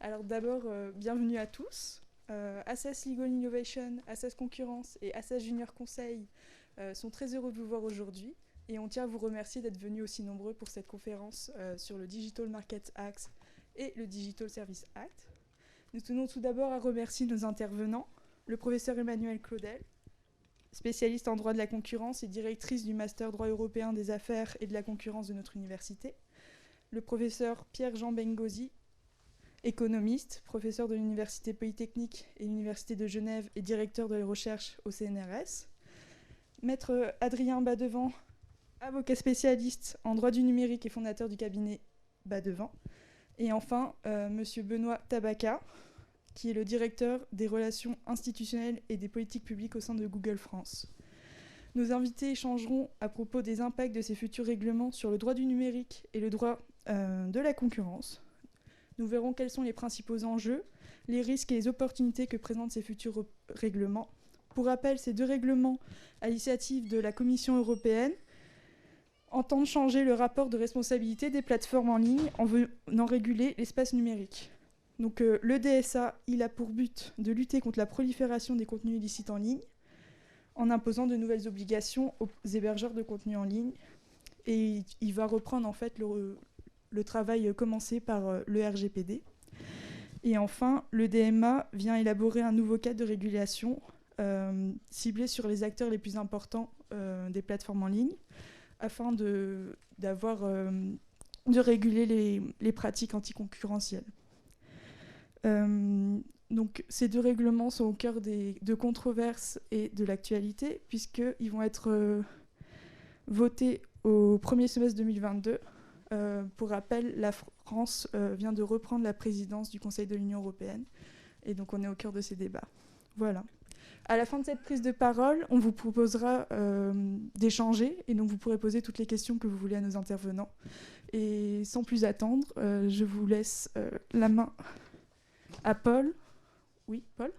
Alors d'abord, bienvenue à tous. Assas Legal Innovation, Assas Concurrence et Assas Junior Conseil sont très heureux de vous voir aujourd'hui et on tient à vous remercier d'être venus aussi nombreux pour cette conférence sur le Digital Market Act et le Digital Service Act. Nous tenons tout d'abord à remercier nos intervenants, le professeur Emmanuel Claudel, spécialiste en droit de la concurrence et directrice du Master droit européen des affaires et de la concurrence de notre université, le professeur Pierre-Jean Bengozi, économiste, professeur de l'Université Polytechnique et l'Université de Genève et directeur de la recherche au CNRS. Maître Adrien Badevant, avocat spécialiste en droit du numérique et fondateur du cabinet Badevant. Et enfin, Monsieur Benoît Tabaka, qui est le directeur des relations institutionnelles et des politiques publiques au sein de Google France. Nos invités échangeront à propos des impacts de ces futurs règlements sur le droit du numérique et le droit de la concurrence. Nous verrons quels sont les principaux enjeux, les risques et les opportunités que présentent ces futurs règlements. Pour rappel, ces deux règlements à l'initiative de la Commission européenne entendent changer le rapport de responsabilité des plateformes en ligne en venant réguler l'espace numérique. Donc le DSA, il a pour but de lutter contre la prolifération des contenus illicites en ligne en imposant de nouvelles obligations aux hébergeurs de contenus en ligne. Et il va reprendre en fait le travail commencé par le RGPD. Et enfin, le DMA vient élaborer un nouveau cadre de régulation ciblé sur les acteurs les plus importants des plateformes en ligne afin de réguler les pratiques anticoncurrentielles. Donc, ces deux règlements sont au cœur de controverses et de l'actualité puisqu'ils vont être votés au premier semestre 2022. Pour rappel, la France vient de reprendre la présidence du Conseil de l'Union européenne et donc on est au cœur de ces débats. Voilà. À la fin de cette prise de parole, on vous proposera d'échanger et donc vous pourrez poser toutes les questions que vous voulez à nos intervenants. Et sans plus attendre, je vous laisse la main à Paul. Oui, Paul,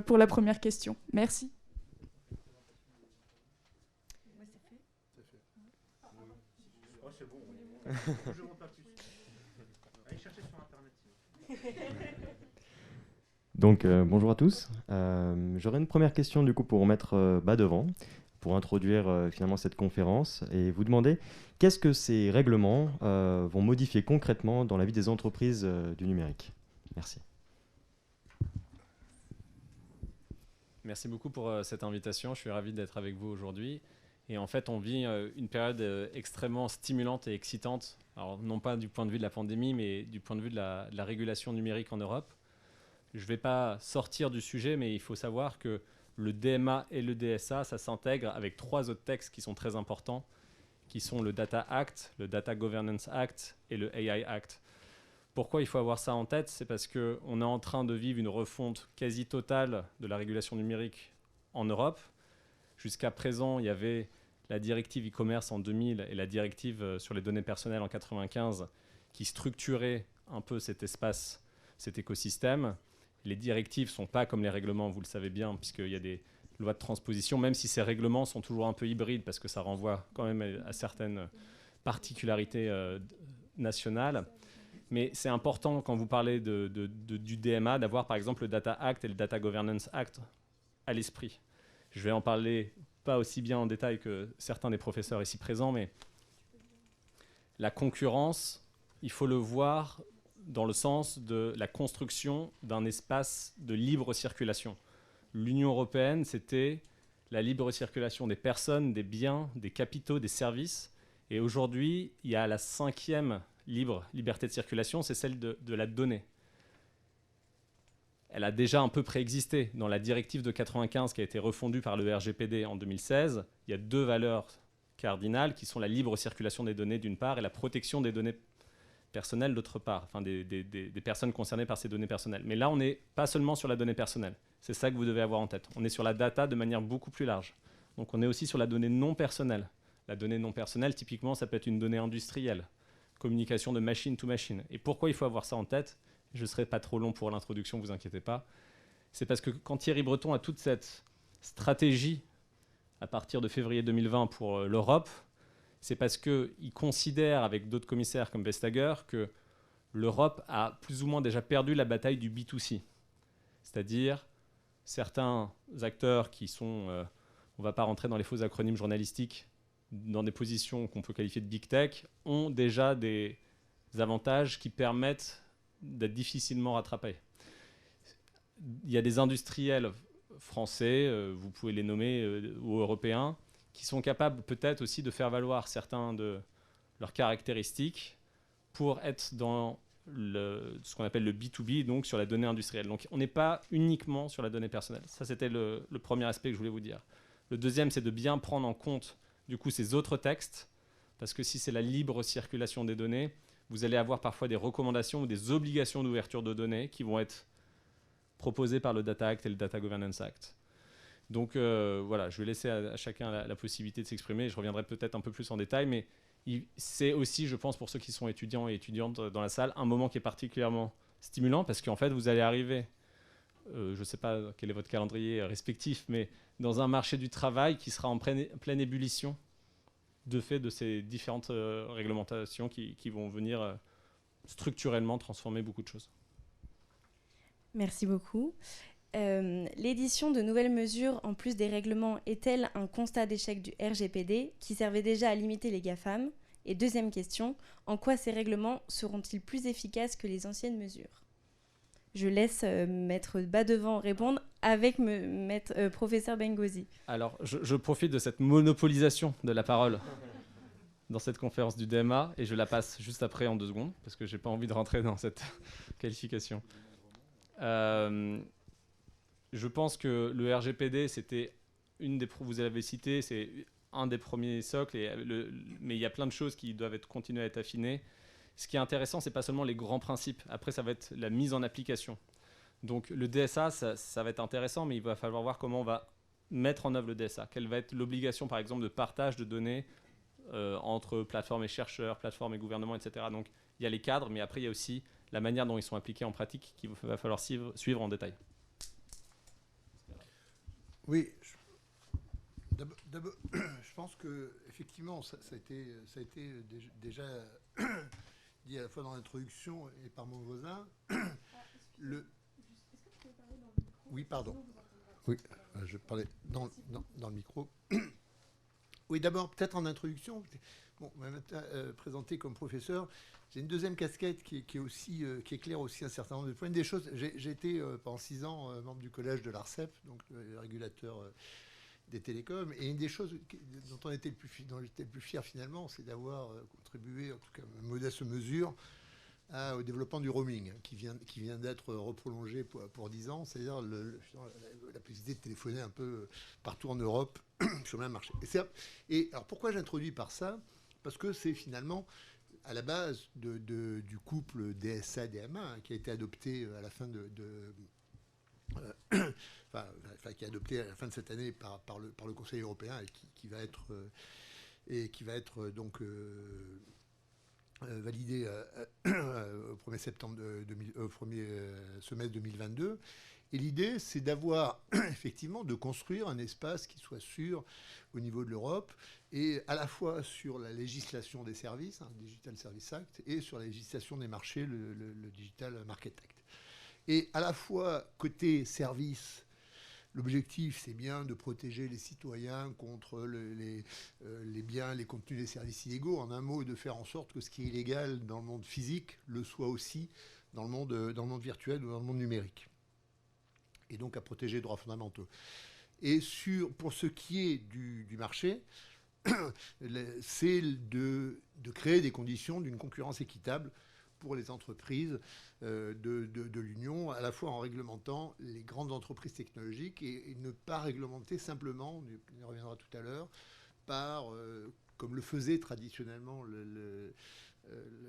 pour la première question. Merci. Je rentre pas dessus. Allez chercher sur Internet. Donc bonjour à tous. J'aurais une première question du coup pour mettre Badevant, pour introduire finalement cette conférence et vous demander qu'est-ce que ces règlements vont modifier concrètement dans la vie des entreprises du numérique. Merci. Merci beaucoup pour cette invitation. Je suis ravi d'être avec vous aujourd'hui. Et en fait, on vit une période extrêmement stimulante et excitante. Alors, non pas du point de vue de la pandémie, mais du point de vue de la régulation numérique en Europe. Je ne vais pas sortir du sujet, mais il faut savoir que le DMA et le DSA, ça s'intègre avec trois autres textes qui sont très importants, qui sont le Data Act, le Data Governance Act et le AI Act. Pourquoi il faut avoir ça en tête? C'est parce qu'on est en train de vivre une refonte quasi totale de la régulation numérique en Europe. Jusqu'à présent, il y avait la directive e-commerce en 2000 et la directive sur les données personnelles en 1995 qui structuraient un peu cet espace, cet écosystème. Les directives ne sont pas comme les règlements, vous le savez bien, puisqu'il y a des lois de transposition, même si ces règlements sont toujours un peu hybrides parce que ça renvoie quand même à certaines particularités nationales. Mais c'est important quand vous parlez du DMA d'avoir par exemple le Data Act et le Data Governance Act à l'esprit. Je vais en parler pas aussi bien en détail que certains des professeurs ici présents, mais la concurrence, il faut le voir dans le sens de la construction d'un espace de libre circulation. L'Union européenne, c'était la libre circulation des personnes, des biens, des capitaux, des services. Et aujourd'hui, il y a la 5e liberté de circulation, c'est celle de la donnée. Elle a déjà un peu préexisté. Dans la directive de 1995 qui a été refondue par le RGPD en 2016, il y a deux valeurs cardinales qui sont la libre circulation des données d'une part et la protection des données personnelles d'autre part, enfin des personnes concernées par ces données personnelles. Mais là, on n'est pas seulement sur la donnée personnelle. C'est ça que vous devez avoir en tête. On est sur la data de manière beaucoup plus large. Donc on est aussi sur la donnée non personnelle. La donnée non personnelle, typiquement, ça peut être une donnée industrielle, communication de machine to machine. Et pourquoi il faut avoir ça en tête? Je ne serai pas trop long pour l'introduction, ne vous inquiétez pas. C'est parce que quand Thierry Breton a toute cette stratégie à partir de février 2020 pour l'Europe, c'est parce qu'il considère, avec d'autres commissaires comme Vestager, que l'Europe a plus ou moins déjà perdu la bataille du B2C. C'est-à-dire, certains acteurs qui sont, on ne va pas rentrer dans les faux acronymes journalistiques, dans des positions qu'on peut qualifier de big tech, ont déjà des avantages qui permettent d'être difficilement rattrapés. Il y a des industriels français, vous pouvez les nommer, ou européens, qui sont capables peut-être aussi de faire valoir certains de leurs caractéristiques pour être dans ce qu'on appelle le B2B, donc sur la donnée industrielle. Donc on n'est pas uniquement sur la donnée personnelle. Ça, c'était le premier aspect que je voulais vous dire. Le deuxième, c'est de bien prendre en compte du coup ces autres textes, parce que si c'est la libre circulation des données, vous allez avoir parfois des recommandations ou des obligations d'ouverture de données qui vont être proposées par le Data Act et le Data Governance Act. Donc voilà, je vais laisser à chacun la possibilité de s'exprimer. Je reviendrai peut-être un peu plus en détail, mais c'est aussi, je pense, pour ceux qui sont étudiants et étudiantes dans la salle, un moment qui est particulièrement stimulant parce qu'en fait, vous allez arriver, je ne sais pas quel est votre calendrier respectif, mais dans un marché du travail qui sera en pleine ébullition de fait de ces différentes réglementations qui vont venir structurellement transformer beaucoup de choses. Merci beaucoup. L'édition de nouvelles mesures en plus des règlements est-elle un constat d'échec du RGPD qui servait déjà à limiter les GAFAM? Et deuxième question, en quoi ces règlements seront-ils plus efficaces que les anciennes mesures? Je laisse Maître Badevant répondre avec Professeur Bengozi. Alors, je profite de cette monopolisation de la parole dans cette conférence du DMA et je la passe juste après en 2 secondes parce que je n'ai pas envie de rentrer dans cette qualification. Je pense que le RGPD, c'était vous avez cité, c'est un des premiers socles, mais il y a plein de choses qui doivent continuer à être affinées. Ce qui est intéressant, ce n'est pas seulement les grands principes. Après, ça va être la mise en application. Donc le DSA, ça va être intéressant, mais il va falloir voir comment on va mettre en œuvre le DSA. Quelle va être l'obligation, par exemple, de partage de données entre plateformes et chercheurs, plateformes et gouvernements, etc. Donc il y a les cadres, mais après, il y a aussi la manière dont ils sont appliqués en pratique qu'il va falloir suivre en détail. Oui, d'abord, je pense que effectivement, ça a été déjà dit à la fois dans l'introduction et par mon voisin. Oui, pardon. Oui, je parlais dans le micro. Oui, d'abord, peut-être en introduction. Bon, présenté comme professeur, j'ai une deuxième casquette qui éclaire aussi un certain nombre de points. Une des choses, j'ai été pendant 6 ans membre du collège de l'ARCEP, donc le régulateur des télécoms, et une des choses dont j'étais le plus fier finalement, c'est d'avoir contribué, en tout cas à modeste mesure, au développement du roaming, qui vient d'être reprolongé pour 10 ans, c'est-à-dire la possibilité de téléphoner un peu partout en Europe sur le même marché. Et alors pourquoi j'introduis par ça? Parce que c'est finalement à la base du couple DSA-DMA qui a été adopté à la fin qui est adopté à la fin de cette année par le Conseil européen et qui va être donc validé au 1er septembre au premier semestre 2022. Et l'idée, c'est d'avoir effectivement de construire un espace qui soit sûr au niveau de l'Europe, et à la fois sur la législation des services, Digital Service Act, et sur la législation des marchés, le Digital Market Act. Et à la fois, côté service, l'objectif, c'est bien de protéger les citoyens contre les biens, les contenus des services illégaux. En un mot, de faire en sorte que ce qui est illégal dans le monde physique le soit aussi dans le monde virtuel ou dans le monde numérique. Et donc à protéger les droits fondamentaux. Et pour ce qui est du marché, c'est de créer des conditions d'une concurrence équitable pour les entreprises de l'Union, à la fois en réglementant les grandes entreprises technologiques et ne pas réglementer simplement, on y reviendra tout à l'heure, comme le faisait traditionnellement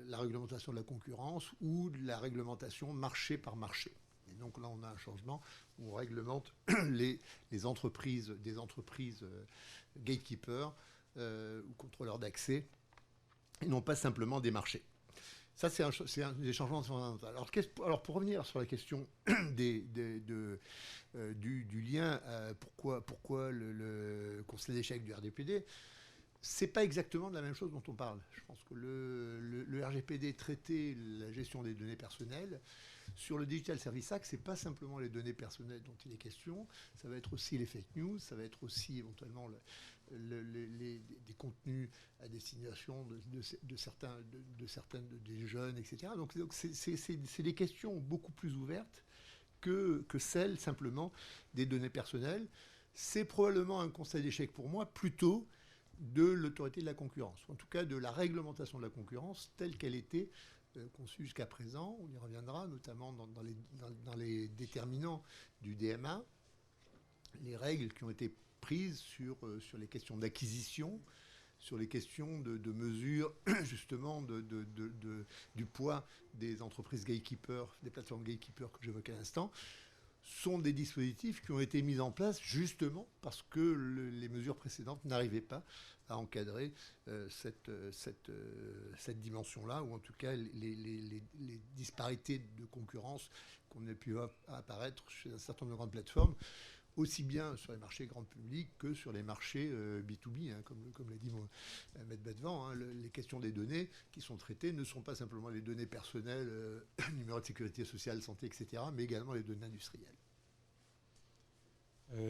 la réglementation de la concurrence ou la réglementation marché par marché. Et donc là, on a un changement où on réglemente des entreprises gatekeepers ou contrôleurs d'accès, et non pas simplement des marchés. Ça, c'est un des changements fondamentaux. Alors, pour revenir sur la question du lien, pourquoi le constat d'échec du RGPD, c'est pas exactement de la même chose dont on parle. Je pense que le RGPD traitait la gestion des données personnelles. Sur le Digital Services Act, c'est pas simplement les données personnelles dont il est question, ça va être aussi les fake news, ça va être aussi éventuellement des contenus à destination de certains des jeunes, etc. Donc c'est des questions beaucoup plus ouvertes que celles simplement des données personnelles. C'est probablement un constat d'échec pour moi, plutôt de l'autorité de la concurrence, en tout cas de la réglementation de la concurrence telle qu'elle était conçue jusqu'à présent. On y reviendra, notamment dans les déterminants du DMA, les règles qui ont été prises sur les questions d'acquisition, sur les questions de mesure, justement, du poids des entreprises gatekeepers, des plateformes gatekeepers que j'évoquais à l'instant, sont des dispositifs qui ont été mis en place justement parce que les mesures précédentes n'arrivaient pas à encadrer cette dimension-là, ou en tout cas les disparités de concurrence qu'on a pu apparaître chez un certain nombre de grandes plateformes, aussi bien sur les marchés grand public que sur les marchés B2B, hein, comme l'a dit Maître Bedevant, hein, les questions des données qui sont traitées ne sont pas simplement les données personnelles, numéro de sécurité sociale, santé, etc., mais également les données industrielles.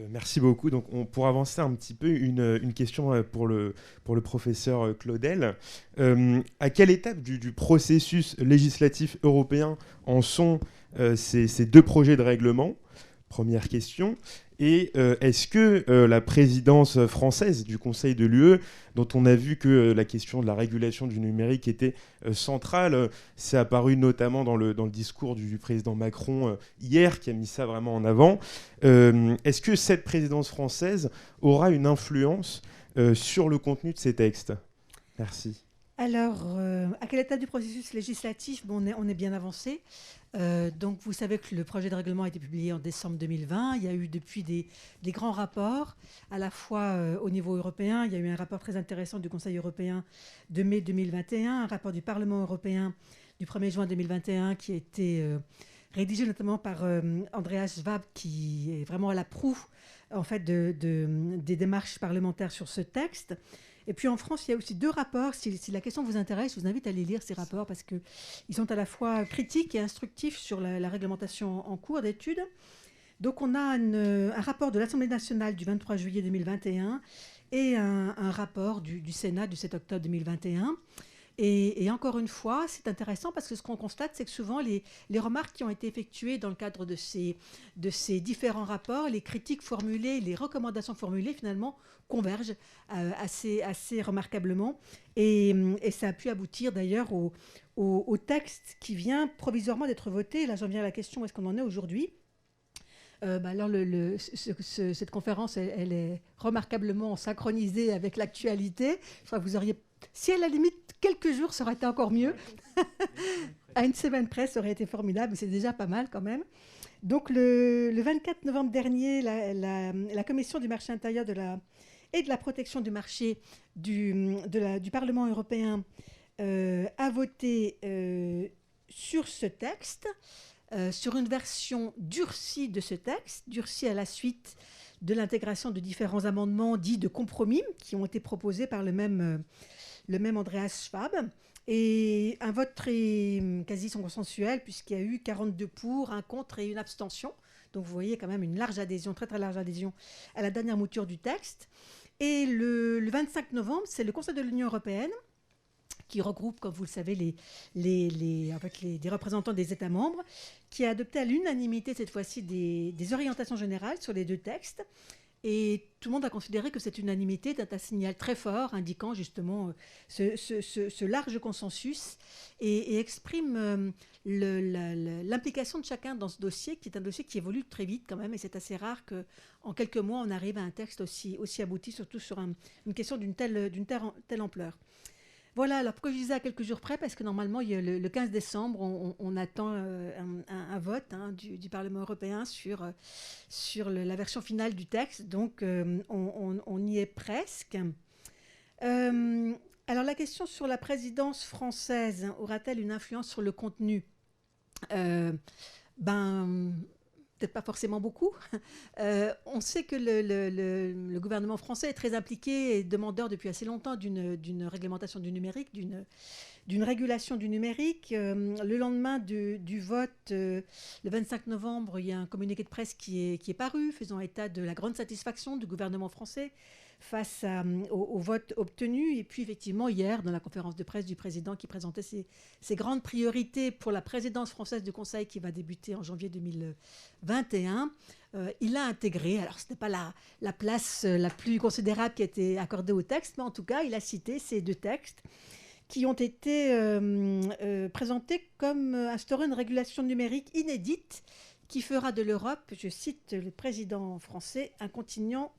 Merci beaucoup. Donc, pour avancer un petit peu, une question pour le professeur Claudel. À quelle étape du processus législatif européen en sont ces deux projets de règlement ? Première question. Et est-ce que la présidence française du Conseil de l'UE, dont on a vu que la question de la régulation du numérique était centrale, c'est apparu notamment dans le discours du président Macron hier, qui a mis ça vraiment en avant, est-ce que cette présidence française aura une influence sur le contenu de ces textes ? Merci. Alors, à quelle étape du processus législatif ? On est bien avancé. Donc, vous savez que le projet de règlement a été publié en décembre 2020. Il y a eu depuis des grands rapports, à la fois au niveau européen. Il y a eu un rapport très intéressant du Conseil européen de mai 2021, un rapport du Parlement européen du 1er juin 2021 qui a été rédigé notamment par Andreas Schwab, qui est vraiment à la proue en fait, des démarches parlementaires sur ce texte. Et puis en France, il y a aussi deux rapports. Si la question vous intéresse, je vous invite à les lire, ces rapports, parce qu'ils sont à la fois critiques et instructifs sur la réglementation en cours d'étude. Donc on a un rapport de l'Assemblée nationale du 23 juillet 2021 et un rapport du Sénat du 7 octobre 2021. Et encore une fois, c'est intéressant parce que ce qu'on constate, c'est que souvent les remarques qui ont été effectuées dans le cadre de ces différents rapports, les critiques formulées, les recommandations formulées, finalement, convergent assez remarquablement. Et ça a pu aboutir d'ailleurs au texte qui vient provisoirement d'être voté. Là, j'en viens à la question, où est-ce qu'on en est aujourd'hui ? Alors cette conférence, elle est remarquablement synchronisée avec l'actualité. Je crois que vous auriez, si à la limite, quelques jours, ça aurait été encore mieux. À une semaine près, ça aurait été formidable, mais c'est déjà pas mal quand même. Donc le 24 novembre dernier, la Commission du marché intérieur et de la protection du marché du Parlement européen a voté sur ce texte, sur une version durcie de ce texte, durcie à la suite de l'intégration de différents amendements dits de compromis qui ont été proposés par le même Andreas Schwab. Et un vote quasi consensuel, puisqu'il y a eu 42 pour, 1 contre et une abstention. Donc vous voyez quand même une large adhésion, très très large adhésion à la dernière mouture du texte. Et le 25 novembre, c'est le Conseil de l'Union européenne qui regroupe, comme vous le savez, des représentants des États membres, qui a adopté à l'unanimité cette fois-ci des orientations générales sur les deux textes. Et tout le monde a considéré que cette unanimité était un signal très fort, indiquant justement ce large consensus et exprime l'implication de chacun dans ce dossier, qui est un dossier qui évolue très vite quand même. Et c'est assez rare qu'en quelques mois, on arrive à un texte aussi abouti, surtout sur une question d'une telle ampleur. Voilà, alors pourquoi je disais à quelques jours près ? Parce que normalement, le 15 décembre, on attend un vote du Parlement européen sur la version finale du texte. Donc, on y est presque. Alors, la question sur la présidence française, aura-t-elle une influence sur le contenu ? peut-être pas forcément beaucoup. On sait que le gouvernement français est très impliqué et demandeur depuis assez longtemps d'une réglementation du numérique, d'une régulation du numérique. Le lendemain du vote, le 25 novembre, il y a un communiqué de presse qui est paru, faisant état de la grande satisfaction du gouvernement français face au vote obtenu. Et puis effectivement, hier, dans la conférence de presse du président qui présentait ses grandes priorités pour la présidence française du Conseil qui va débuter en janvier 2021, il a intégré, alors ce n'est pas la place la plus considérable qui a été accordée au texte, mais en tout cas, il a cité ces 2 textes qui ont été présentés comme instaurant une régulation numérique inédite qui fera de l'Europe, je cite le président français, un continent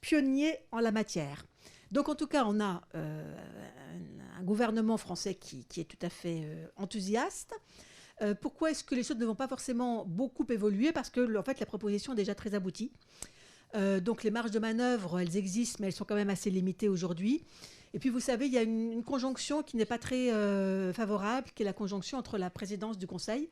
pionnier en la matière. Donc en tout cas, on a un gouvernement français qui est tout à fait enthousiaste. Pourquoi est-ce que les choses ne vont pas forcément beaucoup évoluer? Parce que en fait, la proposition est déjà très aboutie. Donc les marges de manœuvre, elles existent, mais elles sont quand même assez limitées aujourd'hui. Et puis vous savez, il y a une conjonction qui n'est pas très favorable, qui est la conjonction entre la présidence du Conseil,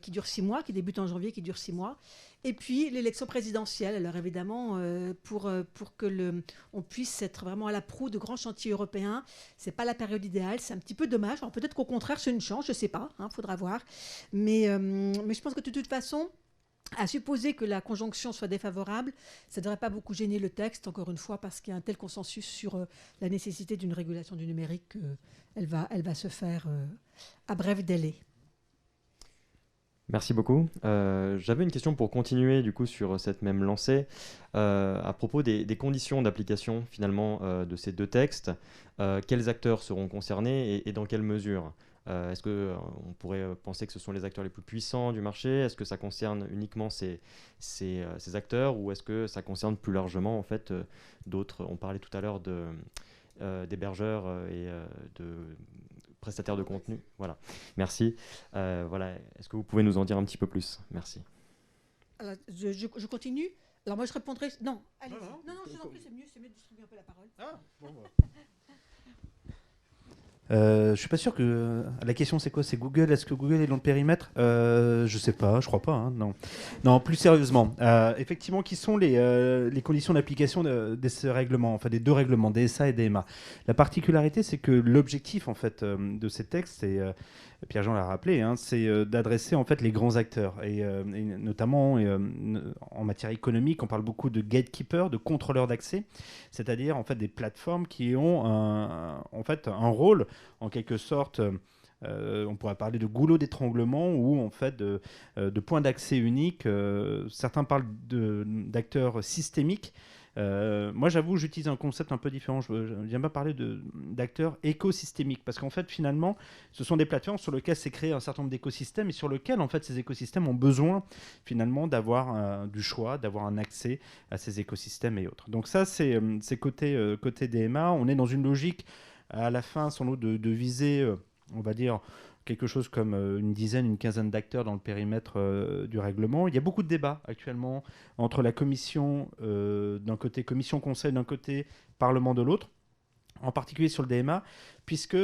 qui dure 6 mois, qui débute en janvier, qui dure 6 mois, et puis l'élection présidentielle. Alors évidemment, pour que on puisse être vraiment à la proue de grands chantiers européens, c'est pas la période idéale, c'est un petit peu dommage. Alors peut-être qu'au contraire, c'est une chance, je sais pas, faudra voir. Mais je pense que de toute façon, à supposer que la conjonction soit défavorable, ça ne devrait pas beaucoup gêner le texte, encore une fois, parce qu'il y a un tel consensus sur la nécessité d'une régulation du numérique qu'elle va se faire à bref délai. Merci beaucoup. J'avais une question pour continuer du coup sur cette même lancée à propos des conditions d'application finalement de ces 2 textes. Quels acteurs seront concernés et dans quelle mesure? Est-ce qu'on pourrait penser que ce sont les acteurs les plus puissants du marché? Est-ce que ça concerne uniquement ces acteurs ou est-ce que ça concerne plus largement en fait, d'autres? On parlait tout à l'heure d'hébergeurs et de prestataires de contenu. Voilà. Merci. Voilà. Est-ce que vous pouvez nous en dire un petit peu plus? Merci. Alors, je continue. Alors moi je répondrai... Non, allez. Non, je vous en prie, c'est mieux de distribuer un peu la parole. Ah, bon, bah. Je suis pas sûr que la question c'est quoi? C'est Google. Est-ce que Google est dans le périmètre? Je sais pas, je crois pas. Non. Plus sérieusement, effectivement, qui sont les conditions d'application de ces règlements, enfin des 2 règlements, DSA et DMA. La particularité, c'est que l'objectif en fait de ces textes, c'est Pierre-Jean l'a rappelé, c'est d'adresser en fait les grands acteurs et notamment en matière économique, on parle beaucoup de gatekeepers, de contrôleurs d'accès, c'est-à-dire en fait des plateformes qui ont un rôle en quelque sorte. On pourrait parler de goulot d'étranglement ou en fait de points d'accès uniques. Certains parlent d'acteurs systémiques. Moi, j'avoue, j'utilise un concept un peu différent. Je ne viens pas parler d'acteurs écosystémiques parce qu'en fait, finalement, ce sont des plateformes sur lesquelles s'est créé un certain nombre d'écosystèmes et sur lesquels, en fait, ces écosystèmes ont besoin finalement d'avoir du choix, d'avoir un accès à ces écosystèmes et autres. Donc ça, c'est côté DMA. On est dans une logique à la fin, sans doute, de viser, on va dire, quelque chose comme une quinzaine d'acteurs dans le périmètre du règlement. Il y a beaucoup de débats actuellement entre la commission d'un côté, commission conseil d'un côté, parlement de l'autre, en particulier sur le DMA, puisque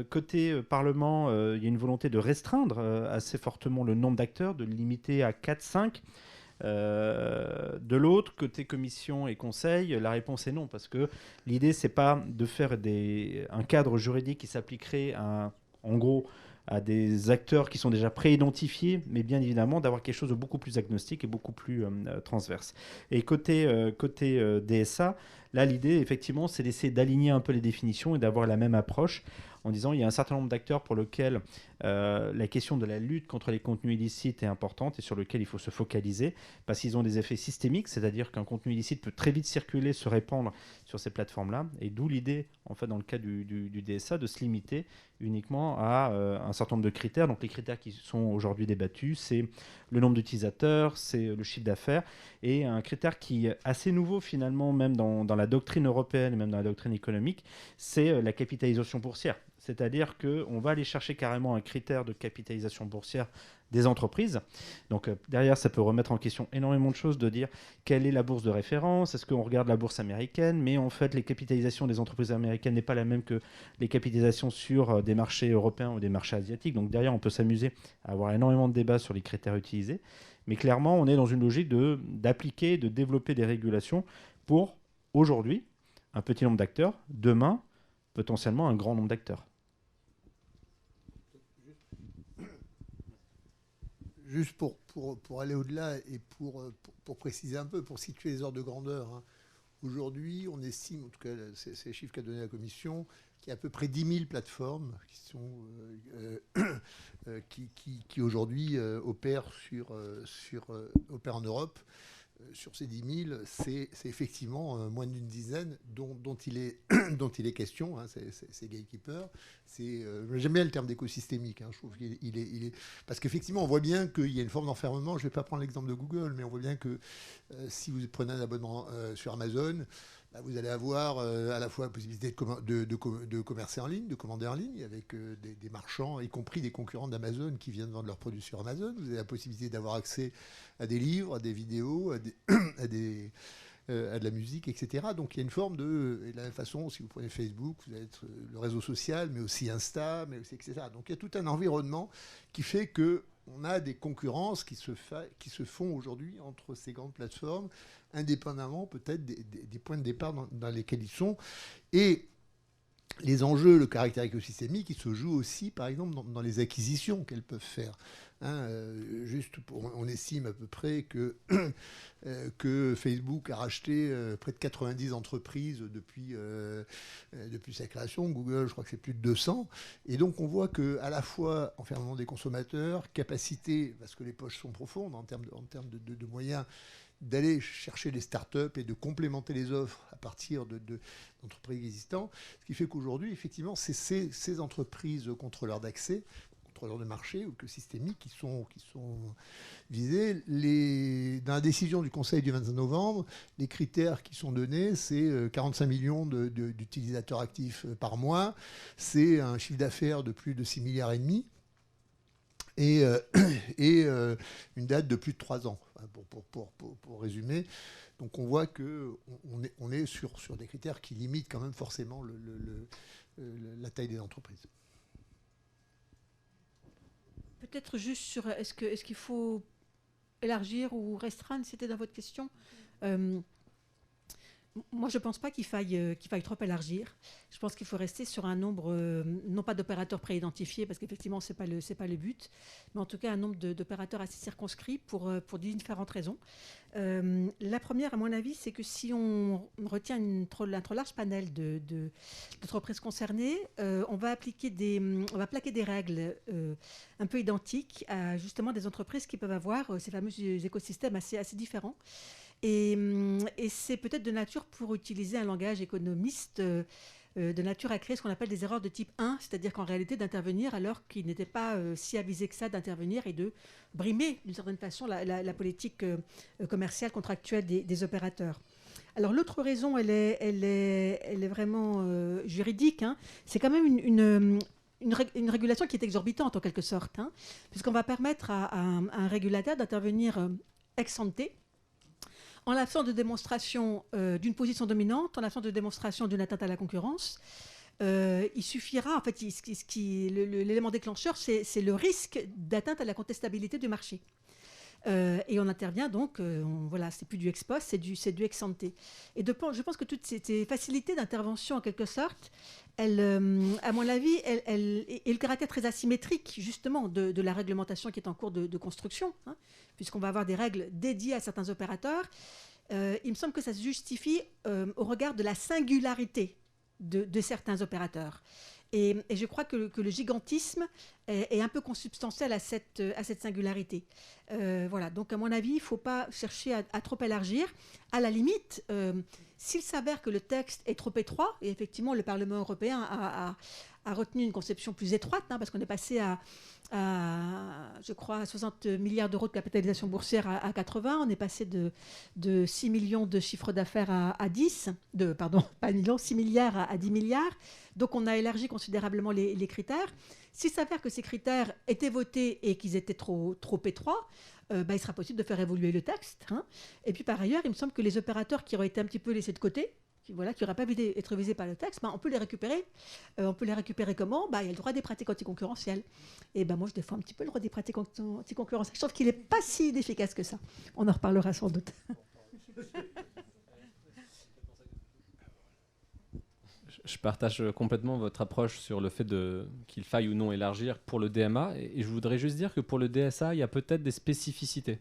côté parlement, il y a une volonté de restreindre assez fortement le nombre d'acteurs, de le limiter à 4-5. De l'autre, côté commission et conseil, la réponse est non, parce que l'idée, c'est pas de faire un cadre juridique qui s'appliquerait en gros à des acteurs qui sont déjà pré-identifiés, mais bien évidemment d'avoir quelque chose de beaucoup plus agnostique et beaucoup plus transverse. Et côté DSA, là l'idée effectivement c'est d'essayer d'aligner un peu les définitions et d'avoir la même approche en disant il y a un certain nombre d'acteurs pour lesquels la question de la lutte contre les contenus illicites est importante et sur lequel il faut se focaliser parce qu'ils ont des effets systémiques, c'est-à-dire qu'un contenu illicite peut très vite circuler, se répandre sur ces plateformes-là, et d'où l'idée, en fait, dans le cas du DSA, de se limiter uniquement à un certain nombre de critères. Donc les critères qui sont aujourd'hui débattus, c'est le nombre d'utilisateurs, c'est le chiffre d'affaires, et un critère qui est assez nouveau finalement, même dans la doctrine européenne et même dans la doctrine économique, c'est la capitalisation boursière. c'est-à-dire qu'on va aller chercher carrément un critère de capitalisation boursière des entreprises. Donc derrière, ça peut remettre en question énormément de choses, de dire quelle est la bourse de référence, est-ce qu'on regarde la bourse américaine, mais en fait, les capitalisations des entreprises américaines n'est pas la même que les capitalisations sur des marchés européens ou des marchés asiatiques. Donc derrière, on peut s'amuser à avoir énormément de débats sur les critères utilisés. Mais clairement, on est dans une logique d'appliquer, de développer des régulations pour, aujourd'hui, un petit nombre d'acteurs, demain, potentiellement un grand nombre d'acteurs. Juste pour aller au-delà et pour préciser un peu, pour situer les ordres de grandeur, hein. Aujourd'hui, on estime, en tout cas c'est les chiffres qu'a donné la Commission, qu'il y a à peu près 10 000 plateformes qui aujourd'hui opèrent opèrent en Europe. Sur ces 10 000, c'est effectivement moins d'une dizaine dont il est question, hein, c'est gatekeeper. J'aime bien le terme d'écosystémique, hein, je trouve qu'il est, parce qu'effectivement, on voit bien qu'il y a une forme d'enfermement. Je ne vais pas prendre l'exemple de Google, mais on voit bien que si vous prenez un abonnement sur Amazon, vous allez avoir à la fois la possibilité de commercer en ligne, de commander en ligne, avec des marchands, y compris des concurrents d'Amazon qui viennent vendre leurs produits sur Amazon. Vous avez la possibilité d'avoir accès à des livres, à des vidéos, à de la musique, etc. Donc il y a une forme et de la même façon, si vous prenez Facebook, vous avez le réseau social, mais aussi Insta, mais aussi, etc. Donc il y a tout un environnement qui fait qu'on a des concurrences qui se font aujourd'hui entre ces grandes plateformes, indépendamment peut-être des points de départ dans lesquels ils sont. Et les enjeux, le caractère écosystémique, il se joue aussi, par exemple, dans les acquisitions qu'elles peuvent faire. Hein, on estime à peu près que Facebook a racheté près de 90 entreprises depuis sa création. Google, je crois que c'est plus de 200. Et donc, on voit qu'à la fois, enfermement des consommateurs, capacité, parce que les poches sont profondes en termes de moyens, d'aller chercher les startups et de complémenter les offres à partir d'entreprises existantes. Ce qui fait qu'aujourd'hui, effectivement, c'est ces entreprises contrôleurs d'accès, contrôleurs de marché ou systémiques qui sont visés. Dans la décision du Conseil du 25 novembre, les critères qui sont donnés, c'est 45 millions d'utilisateurs actifs par mois, c'est un chiffre d'affaires de plus de 6,5 milliards et une date de plus de 3 ans, pour résumer. Donc on voit qu'on est sur des critères qui limitent quand même forcément la taille des entreprises. Peut-être juste sur est-ce qu'il faut élargir ou restreindre, c'était dans votre question. Moi, je ne pense pas qu'il faille trop élargir. Je pense qu'il faut rester sur un nombre, non pas d'opérateurs préidentifiés, parce qu'effectivement, ce n'est pas le but, mais en tout cas un nombre d'opérateurs assez circonscrits pour différentes raisons. La première, à mon avis, c'est que si on retient un trop large panel d'entreprises concernées, on va plaquer des règles un peu identiques à justement des entreprises qui peuvent avoir ces fameux écosystèmes assez différents. Et c'est peut-être de nature, pour utiliser un langage économiste, de nature à créer ce qu'on appelle des erreurs de type 1, c'est-à-dire qu'en réalité d'intervenir alors qu'il n'était pas si avisé que ça d'intervenir et de brimer d'une certaine façon la politique commerciale contractuelle des opérateurs. Alors l'autre raison, elle est vraiment juridique, hein. C'est quand même une régulation qui est exorbitante en quelque sorte, hein, puisqu'on va permettre à un régulateur d'intervenir ex ante, en l'absence de démonstration d'une position dominante, en l'absence de démonstration d'une atteinte à la concurrence. Il suffira, en fait, l'élément déclencheur, c'est le risque d'atteinte à la contestabilité du marché. Et on intervient donc, voilà, c'est plus du ex post, c'est du ex ante. Et je pense que toutes ces facilités d'intervention, en quelque sorte, à mon avis, et le caractère très asymétrique, justement, de la réglementation qui est en cours de construction, hein, puisqu'on va avoir des règles dédiées à certains opérateurs, il me semble que ça se justifie au regard de la singularité de certains opérateurs. Et je crois que le gigantisme est un peu consubstantielle à cette singularité. Voilà, donc à mon avis, il ne faut pas chercher à trop élargir. À la limite, s'il s'avère que le texte est trop étroit, et effectivement le Parlement européen a retenu une conception plus étroite, parce qu'on est passé à, je crois, 60 milliards d'euros de capitalisation boursière à 80, on est passé de 6 millions de chiffre d'affaires à 10, pardon, pas millions, 6 milliards à 10 milliards, donc on a élargi considérablement les critères. S'il s'avère que ces critères étaient votés et qu'ils étaient trop étroits, il sera possible de faire évoluer le texte. Et puis par ailleurs, il me semble que les opérateurs qui auraient été un petit peu laissés de côté, qui n'auraient pas être visés par le texte, on peut les récupérer. On peut les récupérer comment ? Il y a le droit des pratiques anticoncurrentielles. Et moi, je défends un petit peu le droit des pratiques anticoncurrentielles. Je trouve qu'il n'est pas si inefficace que ça. On en reparlera sans doute. Je partage complètement votre approche sur le fait qu'il faille ou non élargir pour le DMA. Et je voudrais juste dire que pour le DSA, il y a peut-être des spécificités.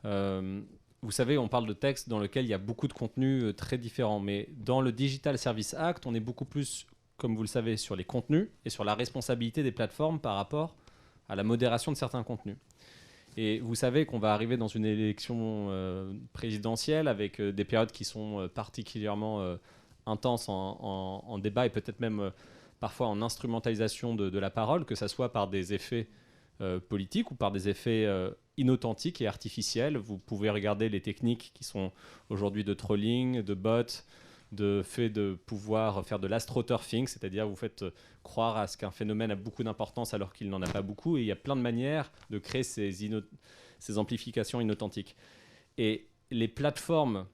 Vous savez, on parle de textes dans lesquels il y a beaucoup de contenus très différents. Mais dans le Digital Service Act, on est beaucoup plus, comme vous le savez, sur les contenus et sur la responsabilité des plateformes par rapport à la modération de certains contenus. Et vous savez qu'on va arriver dans une élection présidentielle avec des périodes qui sont particulièrement intenses en débat et peut-être même parfois en instrumentalisation de la parole, que ce soit par des effets politiques ou par des effets inauthentiques et artificiels. Vous pouvez regarder les techniques qui sont aujourd'hui de trolling, de bots, de fait de pouvoir faire de l'astroturfing, c'est-à-dire vous faites croire à ce qu'un phénomène a beaucoup d'importance alors qu'il n'en a pas beaucoup, et il y a plein de manières de créer ces amplifications inauthentiques. Et les plateformes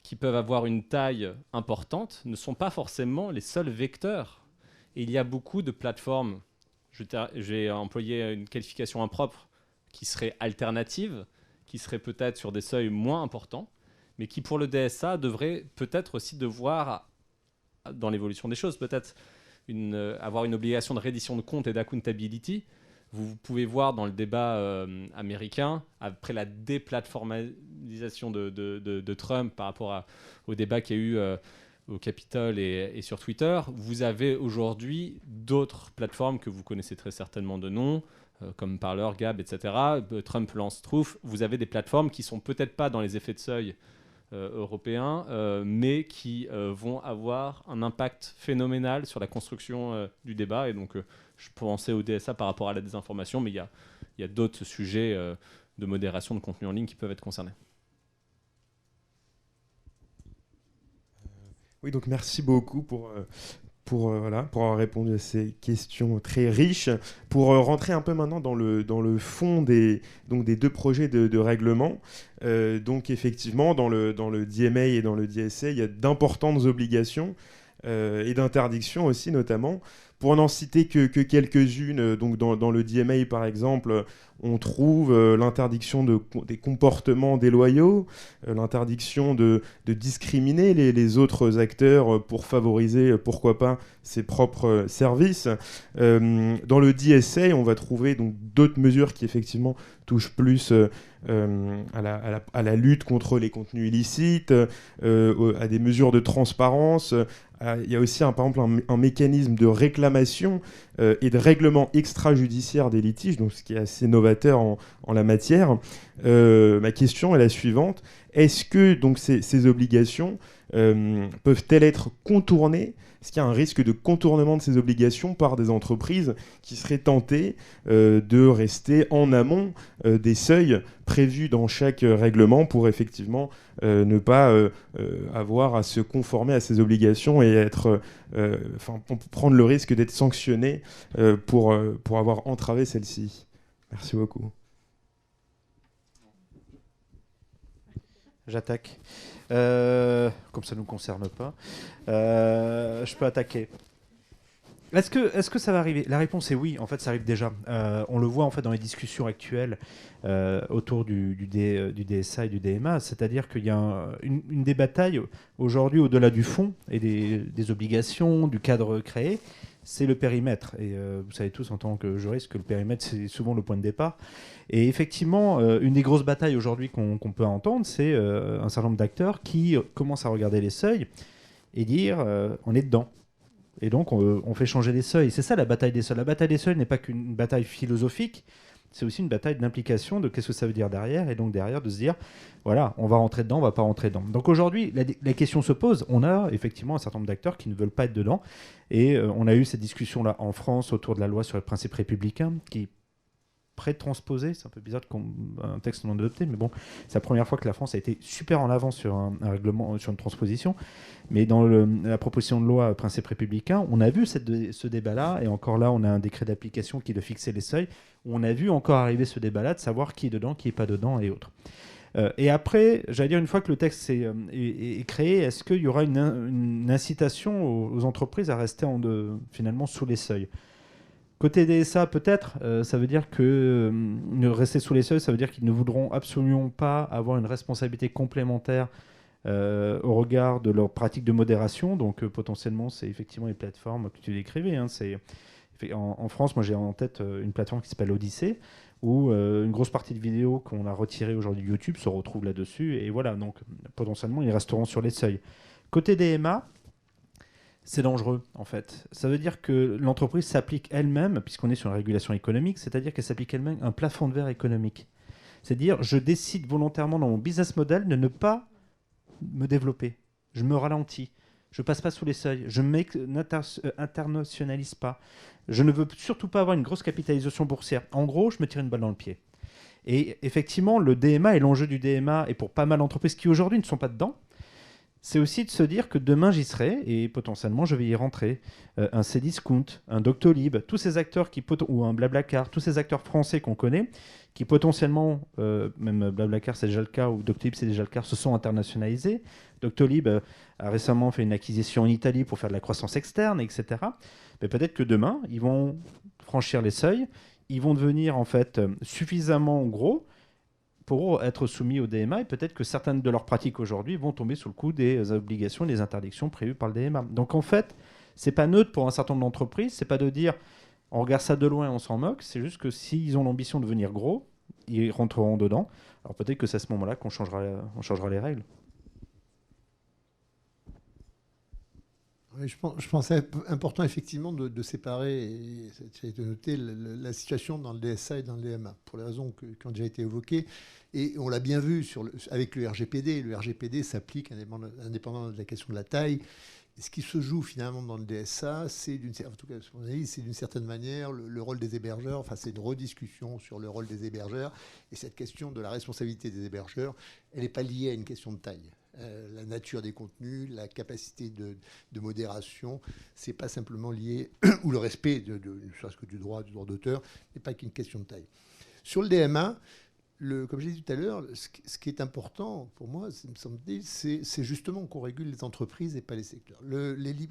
qui peuvent avoir une taille importante ne sont pas forcément les seuls vecteurs. Et il y a beaucoup de plateformes, j'ai employé une qualification impropre, qui seraient alternatives, qui seraient peut-être sur des seuils moins importants, mais qui pour le DSA devraient peut-être aussi devoir, dans l'évolution des choses, peut-être avoir une obligation de reddition de compte et d'accountability. Vous pouvez voir dans le débat américain, après la déplatformisation de Trump par rapport au débat qu'il y a eu au Capitole et sur Twitter, vous avez aujourd'hui d'autres plateformes que vous connaissez très certainement de nom, comme Parler, Gab, etc. Trump lance Truth. Vous avez des plateformes qui ne sont peut-être pas dans les effets de seuil européens, mais qui vont avoir un impact phénoménal sur la construction du débat. Et donc, je pensais au DSA par rapport à la désinformation, mais il y a d'autres sujets de modération de contenu en ligne qui peuvent être concernés. Oui, donc merci beaucoup pour avoir répondu à ces questions très riches. Pour rentrer un peu maintenant dans le fond des deux projets de règlement, donc effectivement, dans le DMA et dans le DSA, il y a d'importantes obligations et d'interdictions aussi, notamment. Pour n'en citer que quelques-unes, donc dans le DMA par exemple, on trouve l'interdiction des comportements déloyaux, l'interdiction de discriminer les autres acteurs pour favoriser, pourquoi pas, ses propres services. Dans le DSA, on va trouver donc d'autres mesures qui effectivement touchent plus à la lutte contre les contenus illicites, à des mesures de transparence. Il y a aussi par exemple un mécanisme de réclamation et de règlement extrajudiciaire des litiges, donc ce qui est assez novateur en la matière. Ma question est la suivante. Est-ce que donc, ces obligations peuvent-elles être contournées ? Est-ce qu'il y a un risque de contournement de ces obligations par des entreprises qui seraient tentées de rester en amont des seuils prévus dans chaque règlement pour effectivement ne pas avoir à se conformer à ces obligations et prendre le risque d'être sanctionné pour avoir entravé celles-ci? Merci beaucoup. J'attaque. Comme ça ne nous concerne pas. Je peux attaquer. Est-ce que ça va arriver ? La réponse est oui. En fait, ça arrive déjà. On le voit en fait dans les discussions actuelles autour du DSA et du DMA. C'est-à-dire qu'il y a une des batailles aujourd'hui au-delà du fond et des obligations, du cadre créé. C'est le périmètre. Et vous savez tous en tant que juriste que le périmètre, c'est souvent le point de départ. Et effectivement, une des grosses batailles aujourd'hui qu'on peut entendre, c'est un certain nombre d'acteurs qui commencent à regarder les seuils et dire on est dedans. Et donc, on fait changer les seuils. C'est ça la bataille des seuils. La bataille des seuils n'est pas qu'une bataille philosophique, c'est aussi une bataille d'implication de qu'est-ce que ça veut dire derrière. Et donc, derrière, de se dire, voilà, on va rentrer dedans, on va pas rentrer dedans. Donc, aujourd'hui, la question se pose. On a effectivement un certain nombre d'acteurs qui ne veulent pas être dedans. Et on a eu cette discussion-là en France autour de la loi sur les principes républicains qui pré-transposé, c'est un peu bizarre un texte non adopté, mais bon, c'est la première fois que la France a été super en avance sur un règlement, sur une transposition. Mais dans la proposition de loi principe républicain, on a vu ce débat-là, et encore là, on a un décret d'application qui doit fixer les seuils, où on a vu encore arriver ce débat-là de savoir qui est dedans, qui n'est pas dedans, et autres. Et après, j'allais dire, une fois que le texte est créé, est-ce qu'il y aura une incitation aux entreprises à rester finalement sous les seuils ? Côté DSA, peut-être, ça veut dire que rester sous les seuils, ça veut dire qu'ils ne voudront absolument pas avoir une responsabilité complémentaire au regard de leurs pratiques de modération. Donc potentiellement, c'est effectivement les plateformes que tu décrivais. Hein, en France, moi j'ai en tête une plateforme qui s'appelle Odyssée, où une grosse partie de vidéos qu'on a retirées aujourd'hui de YouTube se retrouve là-dessus. Et voilà, donc potentiellement, ils resteront sur les seuils. Côté DMA, c'est dangereux, en fait. Ça veut dire que l'entreprise s'applique elle-même, puisqu'on est sur une régulation économique, c'est-à-dire qu'elle s'applique elle-même un plafond de verre économique. C'est-à-dire, je décide volontairement dans mon business model de ne pas me développer. Je me ralentis. Je ne passe pas sous les seuils. Je n'internationalise pas. Je ne veux surtout pas avoir une grosse capitalisation boursière. En gros, je me tire une balle dans le pied. Et effectivement, le DMA et l'enjeu du DMA, et pour pas mal d'entreprises qui aujourd'hui ne sont pas dedans, c'est aussi de se dire que demain j'y serai et potentiellement je vais y rentrer. Un Cdiscount, un Doctolib, tous ces acteurs ou un Blablacar, tous ces acteurs français qu'on connaît, qui potentiellement, même Blablacar c'est déjà le cas, ou Doctolib c'est déjà le cas, se sont internationalisés. Doctolib a récemment fait une acquisition en Italie pour faire de la croissance externe, etc. Mais peut-être que demain, ils vont franchir les seuils, ils vont devenir en fait suffisamment gros pour être soumis au DMA, et peut-être que certaines de leurs pratiques aujourd'hui vont tomber sous le coup des obligations et des interdictions prévues par le DMA. Donc en fait, c'est pas neutre pour un certain nombre d'entreprises, c'est pas de dire on regarde ça de loin et on s'en moque, c'est juste que s'ils ont l'ambition de devenir gros, ils rentreront dedans. Alors peut-être que c'est à ce moment-là qu'on changera les règles. Oui, je pense que c'est important effectivement de séparer, et ça a été noté, la situation dans le DSA et dans le DMA, pour les raisons qui ont déjà été évoquées. Et on l'a bien vu avec le RGPD. Le RGPD s'applique indépendamment de la question de la taille. Et ce qui se joue finalement dans le DSA, c'est d'une certaine manière le rôle des hébergeurs. Enfin, c'est une rediscussion sur le rôle des hébergeurs. Et cette question de la responsabilité des hébergeurs, elle n'est pas liée à une question de taille. La nature des contenus, la capacité de modération, c'est pas simplement lié, ou le respect ne serait-ce que du droit d'auteur, n'est pas qu'une question de taille. Sur le DMA, comme je l'ai dit tout à l'heure, ce qui est important pour moi, c'est justement qu'on régule les entreprises et pas les secteurs.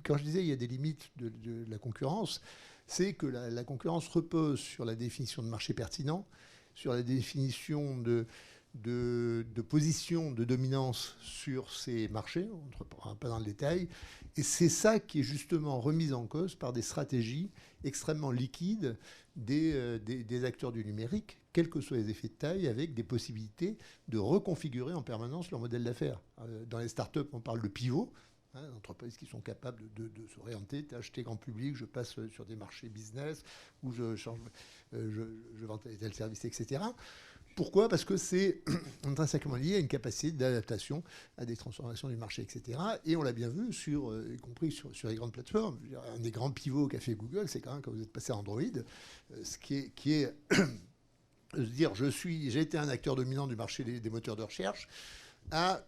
Quand je disais il y a des limites de la concurrence, c'est que la concurrence repose sur la définition de marché pertinent, sur la définition de position de dominance sur ces marchés, on ne rentrera pas dans le détail, et c'est ça qui est justement remis en cause par des stratégies extrêmement liquides des acteurs du numérique, quels que soient les effets de taille, avec des possibilités de reconfigurer en permanence leur modèle d'affaires. Dans les startups, on parle de pivot, d'entreprises qui sont capables de s'orienter, d'acheter grand public, je passe sur des marchés business, ou je vends tel service, etc. Pourquoi ? Parce que c'est intrinsèquement lié à une capacité d'adaptation à des transformations du marché, etc. Et on l'a bien vu, y compris sur les grandes plateformes. Un des grands pivots qu'a fait Google, c'est quand même quand vous êtes passé à Android, ce qui est de se dire j'ai été un acteur dominant du marché des moteurs de recherche,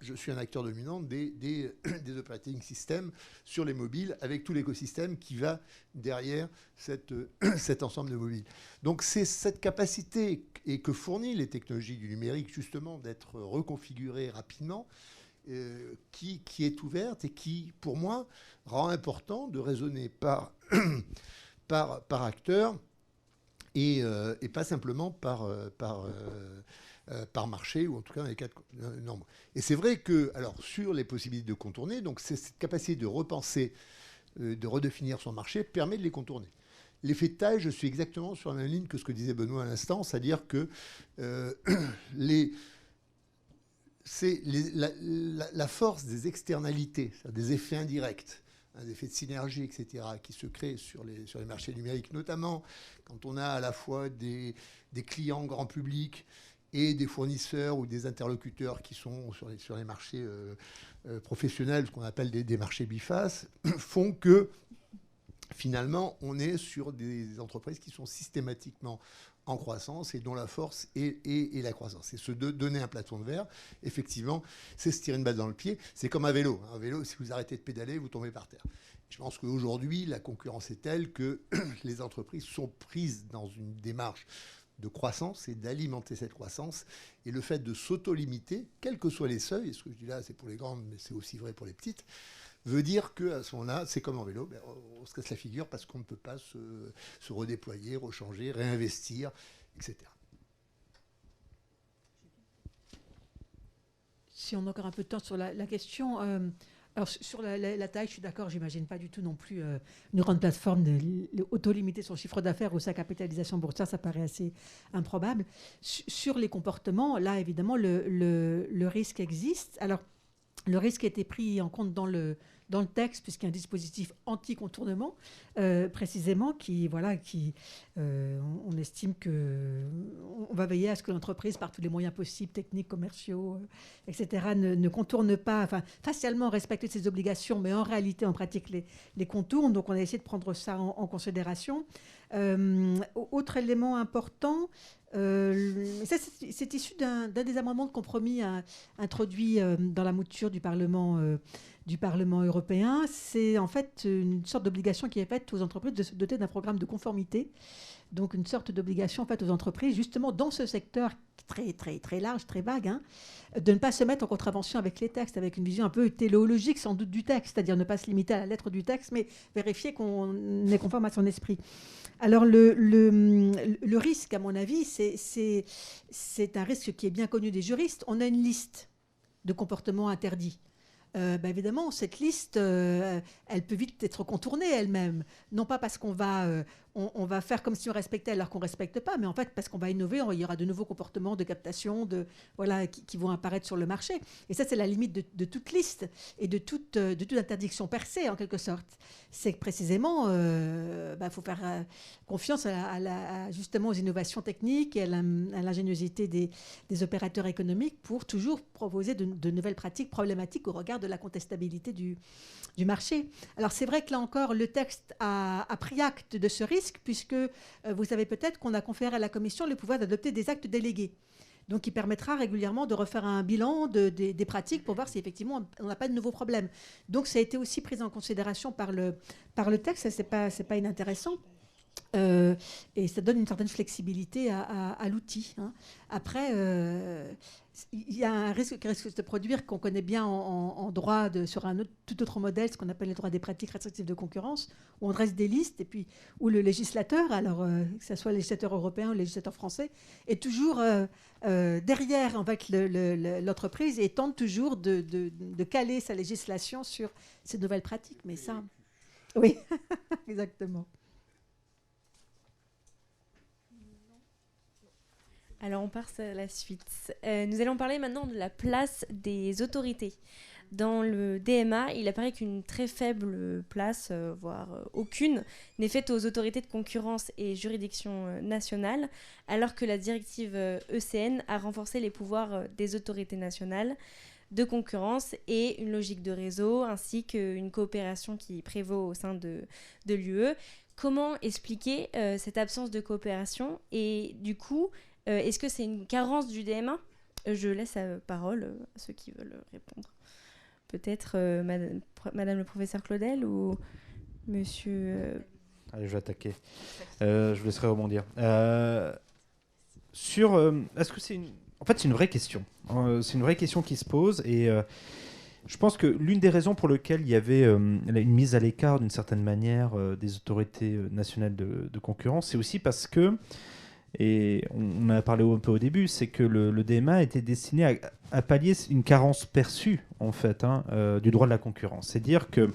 je suis un acteur dominant des operating systems sur les mobiles, avec tout l'écosystème qui va derrière cet ensemble de mobiles. Donc c'est cette capacité que fournissent les technologies du numérique, justement, d'être reconfigurées rapidement, qui est ouverte et qui, pour moi, rend important de raisonner par acteur et pas simplement par marché, ou en tout cas dans les cas de normes. Et c'est vrai que, alors, sur les possibilités de contourner, donc c'est cette capacité de repenser, de redéfinir son marché, permet de les contourner. L'effet de taille, je suis exactement sur la même ligne que ce que disait Benoît à l'instant, c'est-à-dire que c'est la force des externalités, des effets indirects un effet de synergie, etc., qui se crée sur les marchés numériques, notamment quand on a à la fois des clients grand public et des fournisseurs ou des interlocuteurs qui sont sur les marchés professionnels, ce qu'on appelle des marchés bifaces, font que finalement on est sur des entreprises qui sont systématiquement en croissance et dont la force est la croissance. Et se donner un plafond de verre, effectivement, c'est se tirer une balle dans le pied. C'est comme un vélo. Un vélo, si vous arrêtez de pédaler, vous tombez par terre. Je pense qu'aujourd'hui, la concurrence est telle que les entreprises sont prises dans une démarche de croissance et d'alimenter cette croissance. Et le fait de s'auto-limiter, quels que soient les seuils, et ce que je dis là, c'est pour les grandes, mais c'est aussi vrai pour les petites, veut dire qu'à ce moment-là, c'est comme en vélo, on se casse la figure parce qu'on ne peut pas se redéployer, rechanger, réinvestir, etc. Si on a encore un peu de temps sur la question, alors sur la taille, je suis d'accord, j'imagine pas du tout non plus une grande plateforme auto-limiter son chiffre d'affaires ou sa capitalisation boursière, ça paraît assez improbable. Sur les comportements, là évidemment le risque existe. Alors le risque a été pris en compte dans le texte, puisqu'il y a un dispositif anti-contournement, précisément, on estime qu'on va veiller à ce que l'entreprise, par tous les moyens possibles, techniques, commerciaux, etc., ne contourne pas, enfin, facialement respecter ses obligations, mais en réalité, en pratique, les contourne. Donc, on a essayé de prendre ça en considération. Autre élément important, c'est issu d'un des amendements de compromis introduits dans la mouture du Parlement européen. C'est en fait une sorte d'obligation qui est faite aux entreprises de se doter d'un programme de conformité. Donc une sorte d'obligation faite aux entreprises, justement dans ce secteur très, très, très large, très vague, de ne pas se mettre en contravention avec les textes, avec une vision un peu téléologique sans doute du texte, c'est-à-dire ne pas se limiter à la lettre du texte, mais vérifier qu'on est conforme à son esprit. Alors le risque, à mon avis, c'est un risque qui est bien connu des juristes. On a une liste de comportements interdits. Évidemment, cette liste, elle peut vite être contournée elle-même. Non pas parce qu'on va faire comme si on respectait alors qu'on ne respecte pas, mais en fait parce qu'on va innover, il y aura de nouveaux comportements de captation qui vont apparaître sur le marché. Et ça, c'est la limite de toute liste et de toute interdiction percée, en quelque sorte. C'est que précisément, faut faire confiance justement aux innovations techniques et à l'ingéniosité des opérateurs économiques pour toujours proposer de nouvelles pratiques problématiques au regard de la contestabilité du marché. Alors c'est vrai que là encore, le texte a pris acte de ce risque, puisque vous savez peut-être qu'on a conféré à la Commission le pouvoir d'adopter des actes délégués. Donc, il permettra régulièrement de refaire un bilan des pratiques pour voir si effectivement on n'a pas de nouveaux problèmes. Donc, ça a été aussi pris en considération par le texte, ça c'est pas inintéressant. Et ça donne une certaine flexibilité à l'outil. Après, il y a un risque qui risque de se produire qu'on connaît bien en droit sur tout autre modèle, ce qu'on appelle le droit des pratiques restrictives de concurrence, où on dresse des listes et puis où le législateur, alors que ce soit le législateur européen ou le législateur français, est toujours derrière en fait, l'entreprise et tente toujours de caler sa législation sur ces nouvelles pratiques. Mais ça, oui, exactement. Alors, on passe à la suite. Nous allons parler maintenant de la place des autorités. Dans le DMA, il apparaît qu'une très faible place, voire aucune, n'est faite aux autorités de concurrence et juridictions nationales, alors que la directive ECN a renforcé les pouvoirs des autorités nationales de concurrence et une logique de réseau, ainsi qu'une coopération qui prévaut au sein de l'UE. Comment expliquer cette absence de coopération et du coup, est-ce que c'est une carence du DMA ? Je laisse la parole à ceux qui veulent répondre. Peut-être Madame le professeur Claudel ou Monsieur... Allez, je vais attaquer. Je vous laisserai rebondir. Est-ce que c'est une... En fait, c'est une vraie question. C'est une vraie question qui se pose et je pense que l'une des raisons pour lesquelles il y avait une mise à l'écart d'une certaine manière des autorités nationales de concurrence, c'est aussi parce que, et on en a parlé un peu au début, c'est que le DMA était destiné à pallier une carence perçue en fait du droit de la concurrence. C'est-à-dire que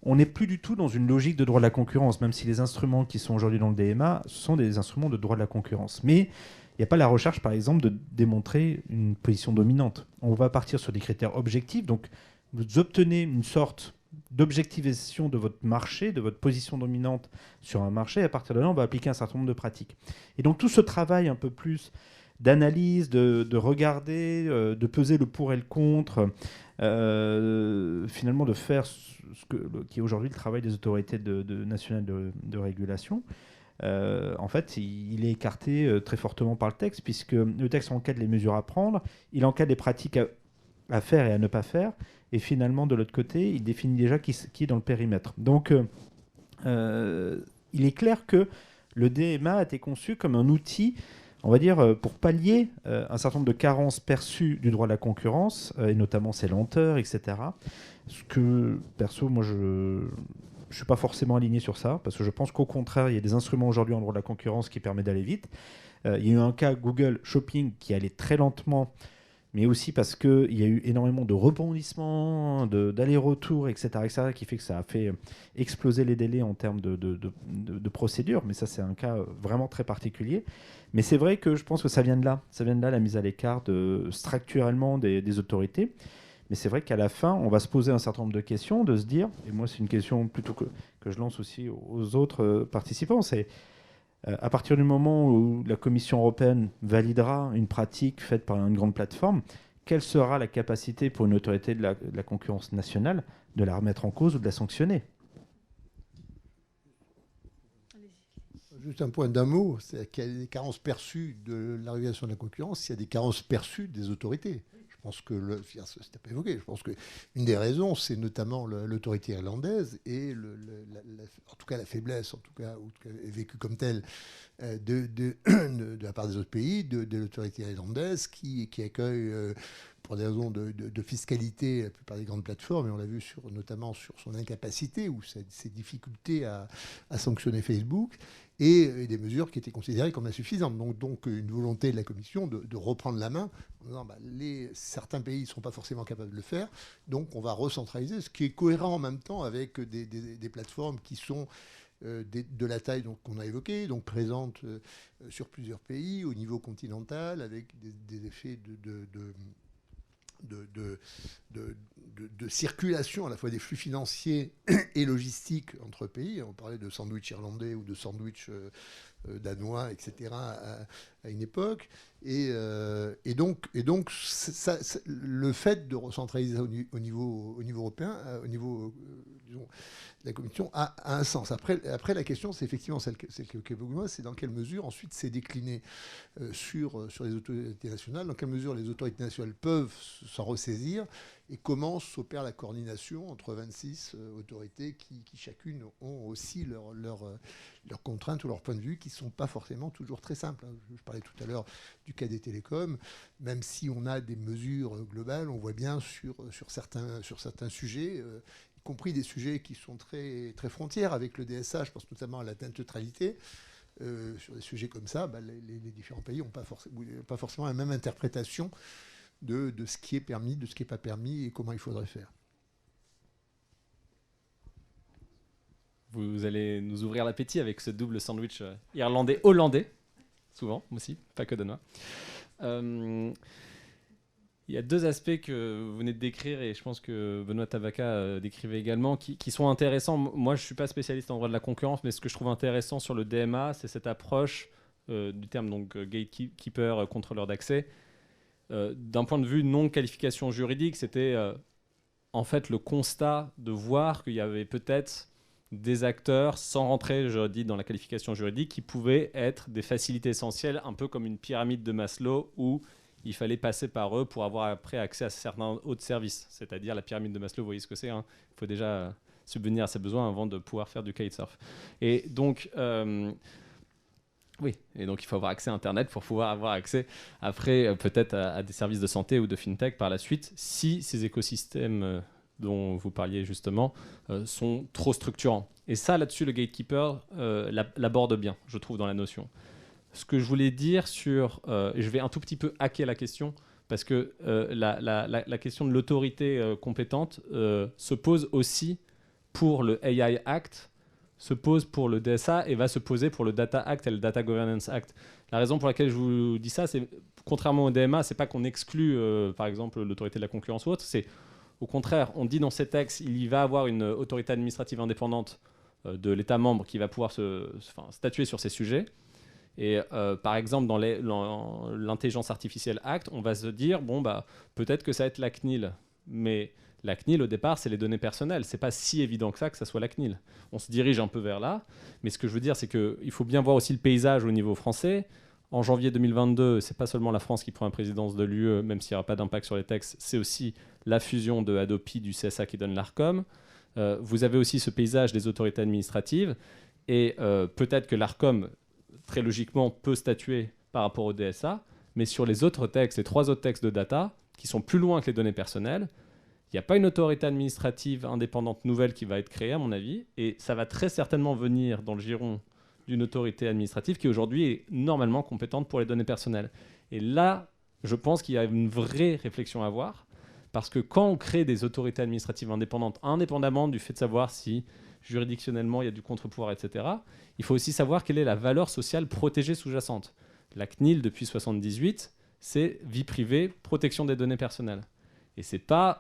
on n'est plus du tout dans une logique de droit de la concurrence, même si les instruments qui sont aujourd'hui dans le DMA sont des instruments de droit de la concurrence. Mais il n'y a pas la recherche, par exemple, de démontrer une position dominante. On va partir sur des critères objectifs. Donc, vous obtenez une sorte d'objectivation de votre marché, de votre position dominante sur un marché. À partir de là, on va appliquer un certain nombre de pratiques. Et donc tout ce travail un peu plus d'analyse, de regarder, de peser le pour et le contre, finalement de faire qui est aujourd'hui le travail des autorités nationales de régulation. En fait, il est écarté très fortement par le texte, puisque le texte encadre les mesures à prendre, il encadre les pratiques à faire et à ne pas faire, et finalement, de l'autre côté, il définit déjà qui est dans le périmètre. Donc, il est clair que le DMA a été conçu comme un outil, on va dire, pour pallier un certain nombre de carences perçues du droit de la concurrence, et notamment ses lenteurs, etc. Ce que, perso, moi, je ne suis pas forcément aligné sur ça, parce que je pense qu'au contraire, il y a des instruments aujourd'hui en droit de la concurrence qui permettent d'aller vite. Il y a eu un cas Google Shopping qui allait très lentement, mais aussi parce qu'il y a eu énormément de rebondissements, d'allers-retours, etc., qui fait que ça a fait exploser les délais en termes de procédure. Mais ça, c'est un cas vraiment très particulier. Mais c'est vrai que je pense que ça vient de là. Ça vient de là, la mise à l'écart structurellement des autorités. Mais c'est vrai qu'à la fin, on va se poser un certain nombre de questions, de se dire, et moi c'est une question plutôt que je lance aussi aux autres participants, c'est à partir du moment où la Commission européenne validera une pratique faite par une grande plateforme, quelle sera la capacité pour une autorité de la concurrence nationale de la remettre en cause ou de la sanctionner ? Juste un point d'un mot, c'est qu'il y a des carences perçues de la régulation de la concurrence, il y a des carences perçues des autorités. Je pense que, c'était pas évoqué, je pense qu'une des raisons, c'est notamment l'autorité irlandaise et en tout cas la faiblesse, en tout cas vécue comme telle, de la part des autres pays, de l'autorité irlandaise qui accueille, pour des raisons de fiscalité, la plupart des grandes plateformes, et on l'a vu notamment sur son incapacité ou ses difficultés à sanctionner Facebook, et des mesures qui étaient considérées comme insuffisantes. Donc une volonté de la Commission de reprendre la main en disant certains pays ne sont pas forcément capables de le faire, donc on va recentraliser, ce qui est cohérent en même temps avec des plateformes qui sont de la taille qu'on a évoquée, donc présentes sur plusieurs pays, au niveau continental, avec des effets de circulation à la fois des flux financiers et logistiques entre pays. On parlait de sandwich irlandais ou de sandwich danois, etc. à une époque. Et donc le fait de recentraliser au niveau européen, au niveau disons, de la Commission, a un sens. Après la question, c'est effectivement celle que moi, c'est dans quelle mesure ensuite c'est décliné sur les autorités nationales, dans quelle mesure les autorités nationales peuvent s'en ressaisir, et comment s'opère la coordination entre 26 autorités qui chacune ont aussi leurs contraintes ou leurs points de vue qui ne sont pas forcément toujours très simples. Je parlais tout à l'heure du cas des télécoms. Même si on a des mesures globales, on voit bien sur certains sujets, y compris des sujets qui sont très, très frontières avec le DSA, je pense notamment à la net neutralité. Sur des sujets comme ça, les différents pays n'ont pas forcément la même interprétation de ce qui est permis, de ce qui n'est pas permis et comment il faudrait faire. Vous allez nous ouvrir l'appétit avec ce double sandwich irlandais-hollandais, souvent aussi, pas que danois. Il y a deux aspects que vous venez de décrire, et je pense que Benoît Tavaka décrivait également, qui sont intéressants. Moi, je ne suis pas spécialiste en droit de la concurrence, mais ce que je trouve intéressant sur le DMA, c'est cette approche du terme donc, gatekeeper, contrôleur d'accès. D'un point de vue non-qualification juridique, c'était en fait le constat de voir qu'il y avait peut-être des acteurs, sans rentrer, je dis, dans la qualification juridique, qui pouvaient être des facilités essentielles, un peu comme une pyramide de Maslow, où il fallait passer par eux pour avoir après accès à certains autres services. C'est-à-dire la pyramide de Maslow, vous voyez ce que c'est, hein. Il faut déjà subvenir à ses besoins avant de pouvoir faire du kitesurf. Et donc... oui, et donc il faut avoir accès à Internet pour pouvoir avoir accès après peut-être à des services de santé ou de fintech par la suite, si ces écosystèmes dont vous parliez justement sont trop structurants. Et ça, là-dessus, le gatekeeper l'aborde bien, je trouve, dans la notion. Ce que je voulais dire sur... et je vais un tout petit peu hacker la question, parce que la question de l'autorité compétente se pose aussi pour le AI Act, se pose pour le DSA et va se poser pour le Data Act et le Data Governance Act. La raison pour laquelle je vous dis ça, c'est contrairement au DMA, c'est pas qu'on exclut par exemple l'autorité de la concurrence ou autre, c'est Au contraire, on dit dans ces textes, il y va avoir une autorité administrative indépendante de l'État membre qui va pouvoir statuer sur ces sujets. Et par exemple, dans l'Intelligence Artificielle Act, on va se dire, bon, peut-être que ça va être la CNIL. Mais la CNIL, au départ, c'est les données personnelles. C'est pas si évident que ça soit la CNIL. On se dirige un peu vers là. Mais ce que je veux dire, c'est qu'il faut bien voir aussi le paysage au niveau français. En janvier 2022, c'est pas seulement la France qui prend la présidence de l'UE, même s'il n'y aura pas d'impact sur les textes, c'est aussi la fusion de Hadopi du CSA qui donne l'ARCOM. Vous avez aussi ce paysage des autorités administratives. Et peut-être que l'ARCOM, très logiquement, peut statuer par rapport au DSA. Mais sur les autres textes, les 3 autres textes de data, qui sont plus loin que les données personnelles, il n'y a pas une autorité administrative indépendante nouvelle qui va être créée, à mon avis, et ça va très certainement venir dans le giron d'une autorité administrative qui aujourd'hui est normalement compétente pour les données personnelles. Et là, je pense qu'il y a une vraie réflexion à avoir, parce que quand on crée des autorités administratives indépendantes, indépendamment du fait de savoir si juridictionnellement il y a du contre-pouvoir, etc., il faut aussi savoir quelle est la valeur sociale protégée sous-jacente. La CNIL, depuis 1978, c'est vie privée, protection des données personnelles. Et c'est pas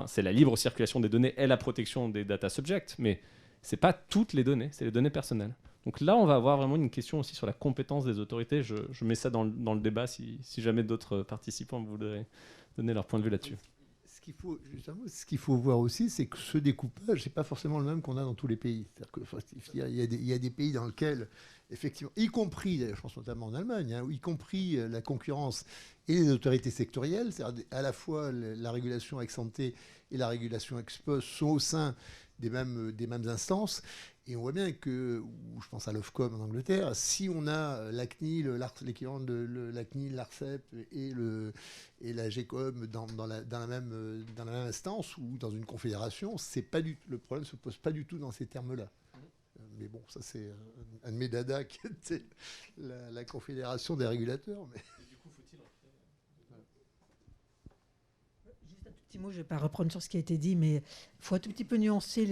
c'est la libre circulation des données et la protection des data subjects, mais c'est pas toutes les données, c'est les données personnelles. Donc là, on va avoir vraiment une question aussi sur la compétence des autorités. Je mets ça dans le débat si jamais d'autres participants voudraient donner leur point de vue là-dessus. Ce qu'il faut voir aussi, c'est que ce découpage, c'est pas forcément le même qu'on a dans tous les pays. Il y a des pays dans lesquels, effectivement, y compris, je pense notamment en Allemagne, y compris la concurrence et les autorités sectorielles, c'est-à-dire à la fois la régulation ex ante et la régulation ex post sont au sein des mêmes instances. Et on voit bien que, je pense à l'Ofcom en Angleterre, si on a la CNIL, l'équivalent de la CNIL, l'ARCEP et la GECOM dans la même instance ou dans une confédération, le problème ne se pose pas du tout dans ces termes-là. Mais bon, ça c'est un de mes dadas qui était la confédération des régulateurs. Mais... Du coup, faut-il Juste un tout petit mot, je ne vais pas reprendre sur ce qui a été dit, mais il faut un tout petit peu nuancer,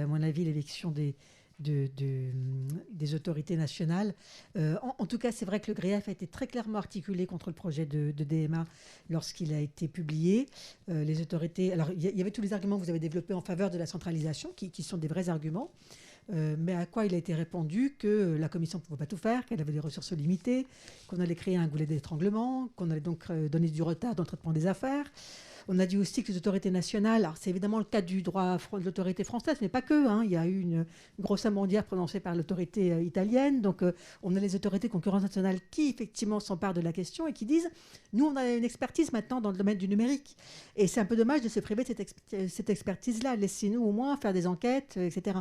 à mon avis, l'élection des autorités nationales. En tout cas, c'est vrai que le GREAF a été très clairement articulé contre le projet de DMA lorsqu'il a été publié. Les autorités... Alors, il y avait tous les arguments que vous avez développés en faveur de la centralisation, qui sont des vrais arguments. Mais à quoi il a été répondu que la Commission ne pouvait pas tout faire, qu'elle avait des ressources limitées, qu'on allait créer un goulet d'étranglement, qu'on allait donc donner du retard dans le traitement des affaires. On a dit aussi que les autorités nationales, alors c'est évidemment le cas du droit de l'autorité française, mais pas que. Il y a eu une grosse amendière prononcée par l'autorité italienne. Donc on a les autorités de concurrence nationale qui effectivement s'emparent de la question et qui disent « Nous, on a une expertise maintenant dans le domaine du numérique. Et c'est un peu dommage de se priver de cette expertise-là. Laissez-nous au moins faire des enquêtes, etc. »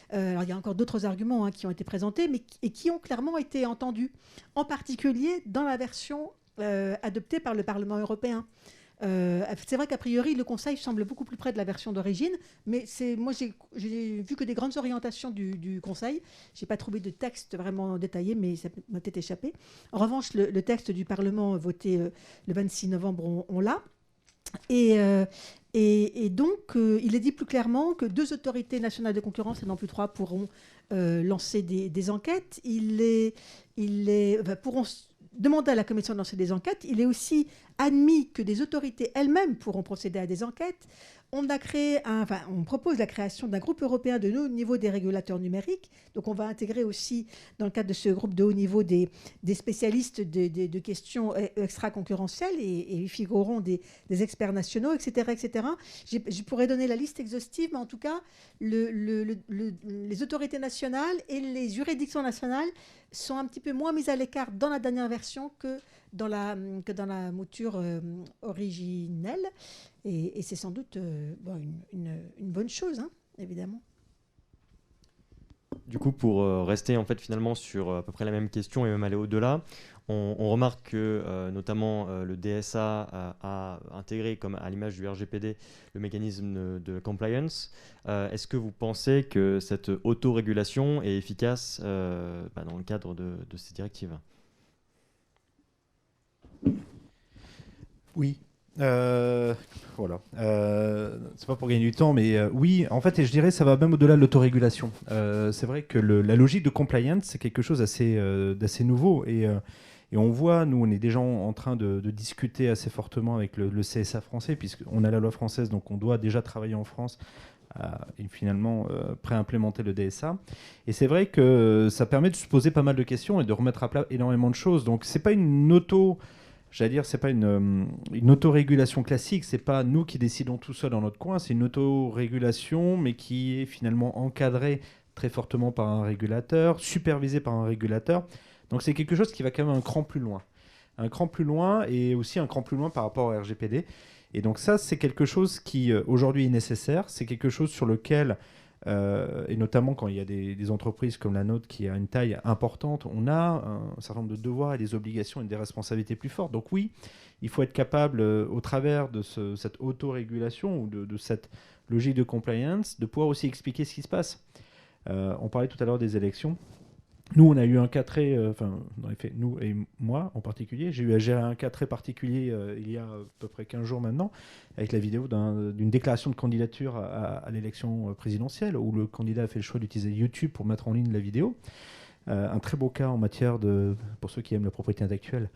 Alors il y a encore d'autres arguments qui ont été présentés, et qui ont clairement été entendus, en particulier dans la version adoptée par le Parlement européen. C'est vrai qu'a priori, le Conseil semble beaucoup plus près de la version d'origine, mais moi, j'ai vu que des grandes orientations du Conseil. Je n'ai pas trouvé de texte vraiment détaillé, mais ça m'a peut-être échappé. En revanche, le texte du Parlement voté le 26 novembre, on l'a. Et donc, il est dit plus clairement que 2 autorités nationales de concurrence, et non plus 3, pourront lancer des enquêtes. Pourront demander à la Commission de lancer des enquêtes. Il est aussi admis que des autorités elles-mêmes pourront procéder à des enquêtes. On propose la création d'un groupe européen de haut niveau des régulateurs numériques. Donc on va intégrer aussi, dans le cadre de ce groupe de haut niveau, des spécialistes de questions extra-concurrentielles, et ils figureront des experts nationaux, etc. etc. Je pourrais donner la liste exhaustive, mais en tout cas, les autorités nationales et les juridictions nationales sont un petit peu moins mises à l'écart dans la dernière version que dans la mouture originelle. Et c'est sans doute une bonne chose, évidemment. Du coup, pour rester en fait finalement sur à peu près la même question et même aller au-delà, on remarque que notamment le DSA a intégré, comme à l'image du RGPD, le mécanisme de compliance. Est-ce que vous pensez que cette autorégulation est efficace dans le cadre de ces directives ? Oui. Voilà. C'est pas pour gagner du temps, mais oui, en fait, et je dirais ça va même au-delà de l'autorégulation. C'est vrai que la logique de compliance, c'est quelque chose d'assez nouveau. Et Et on voit, nous, on est déjà en train de discuter assez fortement avec le CSA français, puisqu'on a la loi française, donc on doit déjà travailler en France et finalement préimplémenter le DSA. Et c'est vrai que ça permet de se poser pas mal de questions et de remettre à plat énormément de choses. Donc c'est pas une c'est pas une autorégulation classique, c'est pas nous qui décidons tout seul dans notre coin, c'est une autorégulation, mais qui est finalement encadrée très fortement par un régulateur, supervisée par un régulateur. Donc c'est quelque chose qui va quand même un cran plus loin. Un cran plus loin et aussi un cran plus loin par rapport au RGPD. Et donc ça, c'est quelque chose qui aujourd'hui est nécessaire, c'est quelque chose sur lequel, et notamment quand il y a des entreprises comme la nôtre qui a une taille importante, on a un certain nombre de devoirs et des obligations et des responsabilités plus fortes. Donc oui, il faut être capable, au travers de cette autorégulation ou de cette logique de compliance, de pouvoir aussi expliquer ce qui se passe. On parlait tout à l'heure des élections. Nous, on a eu un cas très... dans les faits, nous et moi en particulier, j'ai eu à gérer un cas très particulier il y a à peu près 15 jours maintenant, avec la vidéo d'une déclaration de candidature à l'élection présidentielle, où le candidat a fait le choix d'utiliser YouTube pour mettre en ligne la vidéo. Un très beau cas en matière de... Pour ceux qui aiment la propriété intellectuelle,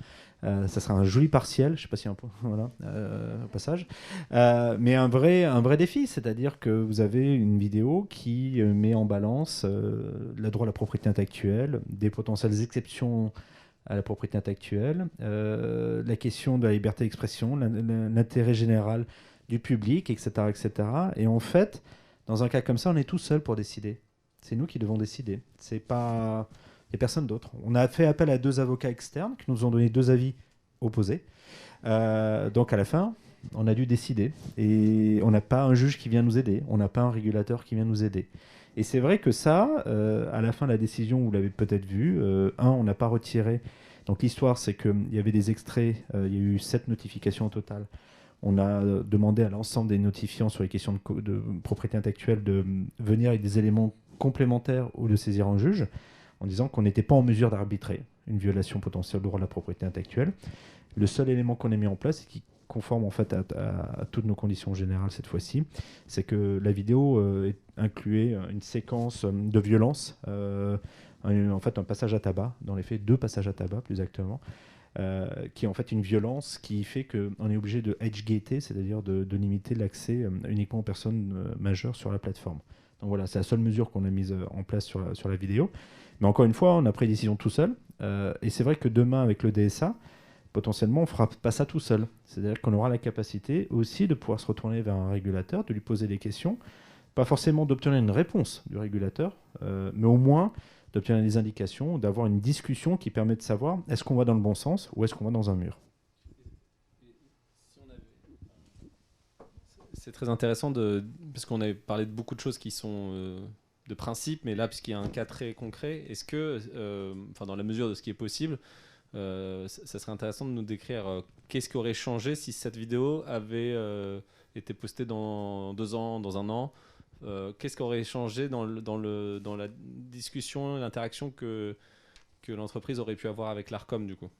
ça sera un joli partiel, je ne sais pas si un peu... Voilà, au passage. Mais un vrai défi, c'est-à-dire que vous avez une vidéo qui met en balance le droit à la propriété intellectuelle, des potentielles exceptions à la propriété intellectuelle, la question de la liberté d'expression, l'intérêt général du public, etc., etc. Et en fait, dans un cas comme ça, on est tout seul pour décider. C'est nous qui devons décider. C'est pas... Il n'y a personne d'autre. On a fait appel à 2 avocats externes qui nous ont donné 2 avis opposés. Donc à la fin, on a dû décider. Et on n'a pas un juge qui vient nous aider. On n'a pas un régulateur qui vient nous aider. Et c'est vrai que ça, à la fin de la décision, vous l'avez peut-être vu, on n'a pas retiré. Donc l'histoire, c'est qu'il y avait des extraits. Il y a eu 7 notifications au total. On a demandé à l'ensemble des notifiants sur les questions de propriété intellectuelle de venir avec des éléments complémentaires ou de saisir un juge, en disant qu'on n'était pas en mesure d'arbitrer une violation potentielle du droit de la propriété intellectuelle. Le seul élément qu'on a mis en place, et qui conforme en fait à toutes nos conditions générales cette fois-ci, c'est que la vidéo incluait une séquence de violence, en fait un passage à tabac, dans les faits 2 passages à tabac plus exactement, qui est en fait une violence qui fait qu'on est obligé de age-gater, c'est-à-dire de limiter l'accès uniquement aux personnes majeures sur la plateforme. Donc voilà, c'est la seule mesure qu'on a mise en place sur la vidéo. Mais encore une fois, on a pris une décision tout seul. Et c'est vrai que demain, avec le DSA, potentiellement, on ne fera pas ça tout seul. C'est-à-dire qu'on aura la capacité aussi de pouvoir se retourner vers un régulateur, de lui poser des questions. Pas forcément d'obtenir une réponse du régulateur, mais au moins d'obtenir des indications, d'avoir une discussion qui permet de savoir est-ce qu'on va dans le bon sens ou est-ce qu'on va dans un mur. C'est très intéressant parce qu'on avait parlé de beaucoup de choses qui sont de principe, mais là, puisqu'il y a un cas très concret, est-ce que, dans la mesure de ce qui est possible, ça serait intéressant de nous décrire qu'est-ce qui aurait changé si cette vidéo avait été postée dans 2 ans, dans 1 an, qu'est-ce qui aurait changé dans la discussion, l'interaction que l'entreprise aurait pu avoir avec l'Arcom du coup?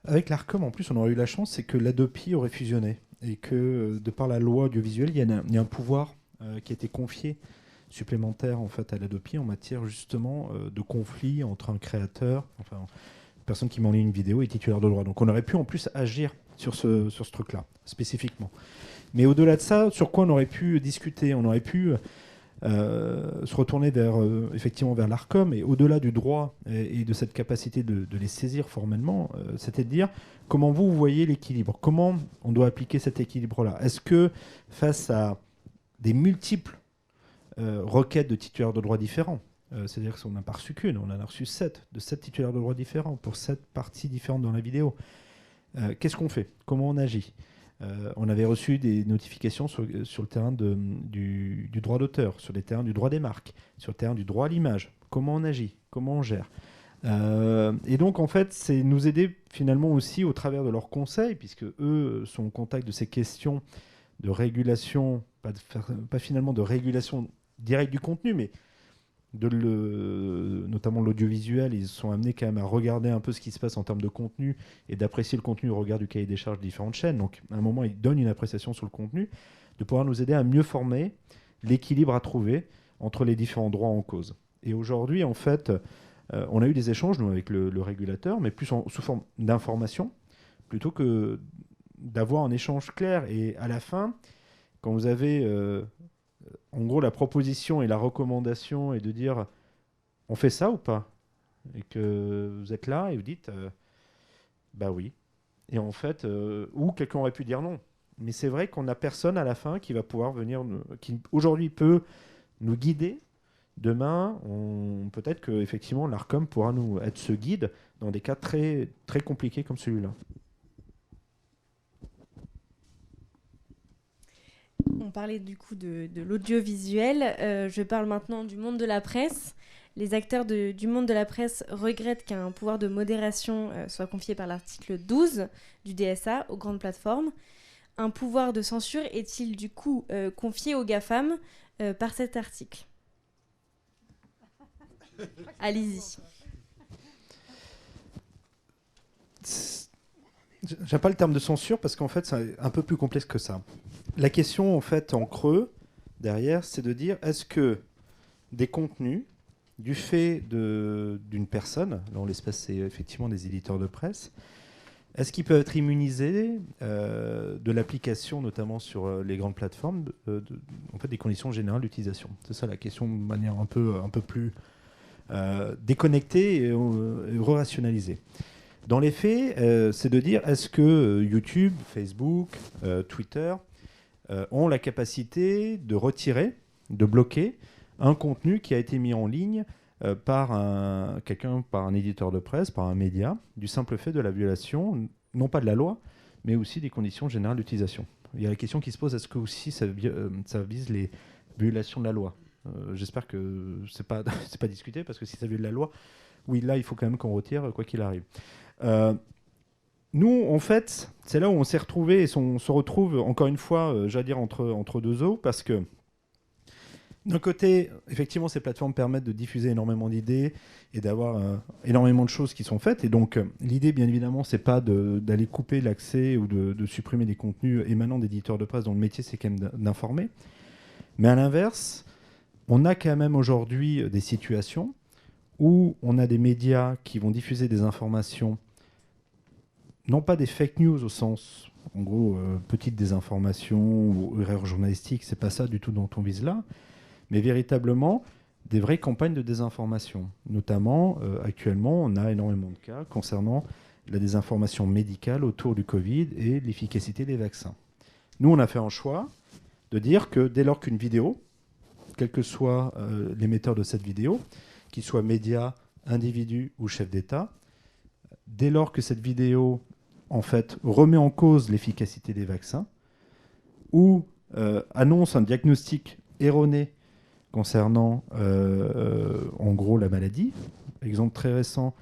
Avec l'Arcom, en plus, on aurait eu la chance, c'est que l'Adopi aurait fusionné. Et que, de par la loi audiovisuelle, il y a un pouvoir qui a été confié supplémentaire en fait, à l'Adopi en matière justement de conflit entre un créateur, enfin, une personne qui met en ligne une vidéo et titulaire de droit. Donc on aurait pu en plus agir sur ce truc-là, spécifiquement. Mais au-delà de ça, sur quoi on aurait pu discuter? On aurait pu se retourner effectivement vers l'Arcom, et au-delà du droit et de cette capacité de les saisir formellement, c'était de dire comment vous voyez l'équilibre, comment on doit appliquer cet équilibre-là. Est-ce que face à des multiples requêtes de titulaires de droit différents, c'est-à-dire qu'on n'a pas reçu qu'une, on en a reçu 7, de 7 titulaires de droit différents pour 7 parties différentes dans la vidéo, qu'est-ce qu'on fait? Comment on agit? On avait reçu des notifications sur le terrain du droit d'auteur, sur les terrains du droit des marques, sur le terrain du droit à l'image. Comment on agit? Comment on gère? Et donc, en fait, c'est nous aider finalement aussi au travers de leurs conseils, puisque eux sont au contact de ces questions de régulation, pas finalement de régulation directe du contenu, mais notamment l'audiovisuel. Ils sont amenés quand même à regarder un peu ce qui se passe en termes de contenu et d'apprécier le contenu au regard du cahier des charges de différentes chaînes. Donc, à un moment, ils donnent une appréciation sur le contenu, de pouvoir nous aider à mieux former l'équilibre à trouver entre les différents droits en cause. Et aujourd'hui, en fait, on a eu des échanges, nous, avec le régulateur, mais plus sous forme d'information, plutôt que d'avoir un échange clair. Et à la fin, quand vous avez, en gros, la proposition et la recommandation, et de dire, on fait ça ou pas? Et que vous êtes là et vous dites, bah oui. Et en fait, ou quelqu'un aurait pu dire non. Mais c'est vrai qu'on n'a personne à la fin qui va pouvoir venir, qui aujourd'hui peut nous guider. Demain, peut-être que effectivement l'Arcom pourra nous être ce guide dans des cas très, très compliqués comme celui-là. On parlait du coup de l'audiovisuel. Je parle maintenant du monde de la presse. Les acteurs du monde de la presse regrettent qu'un pouvoir de modération soit confié par l'article 12 du DSA aux grandes plateformes. Un pouvoir de censure est-il du coup confié aux GAFAM par cet article? Allez-y. J'aime pas le terme de censure parce qu'en fait, c'est un peu plus complexe que ça. La question, en fait, en creux, derrière, c'est de dire est-ce que des contenus, du fait d'une personne, là en l'espèce c'est effectivement des éditeurs de presse, est-ce qu'ils peuvent être immunisés de l'application, notamment sur les grandes plateformes, en fait, des conditions générales d'utilisation? C'est ça la question de manière un peu plus déconnectée et re-rationalisée. Dans les faits, c'est de dire est-ce que YouTube, Facebook, Twitter ont la capacité de retirer, de bloquer un contenu qui a été mis en ligne par un éditeur de presse, par un média, du simple fait de la violation, non pas de la loi, mais aussi des conditions générales d'utilisation. Il y a la question qui se pose, est-ce que aussi ça vise les violations de la loi? J'espère que c'est pas discuté, parce que si ça viole la loi, oui, là, il faut quand même qu'on retire, quoi qu'il arrive. Nous, en fait, c'est là où on s'est retrouvés, et on se retrouve, encore une fois, j'allais dire, entre deux eaux, parce que d'un côté, effectivement, ces plateformes permettent de diffuser énormément d'idées et d'avoir énormément de choses qui sont faites. Et donc, l'idée, bien évidemment, c'est pas d'aller couper l'accès ou de supprimer des contenus émanant d'éditeurs de presse dont le métier, c'est quand même d'informer. Mais à l'inverse, on a quand même aujourd'hui des situations où on a des médias qui vont diffuser des informations, non pas des fake news au sens, en gros, petite désinformation ou erreur journalistique, c'est pas ça du tout dont on vise là, mais véritablement des vraies campagnes de désinformation. Notamment, actuellement, on a énormément de cas concernant la désinformation médicale autour du Covid et l'efficacité des vaccins. Nous, on a fait un choix de dire que dès lors qu'une vidéo, quel que soit l'émetteur de cette vidéo, qu'il soit média, individu ou chef d'État, dès lors que cette vidéo, en fait, remet en cause l'efficacité des vaccins ou annonce un diagnostic erroné concernant, en gros, la maladie. Exemple très récent,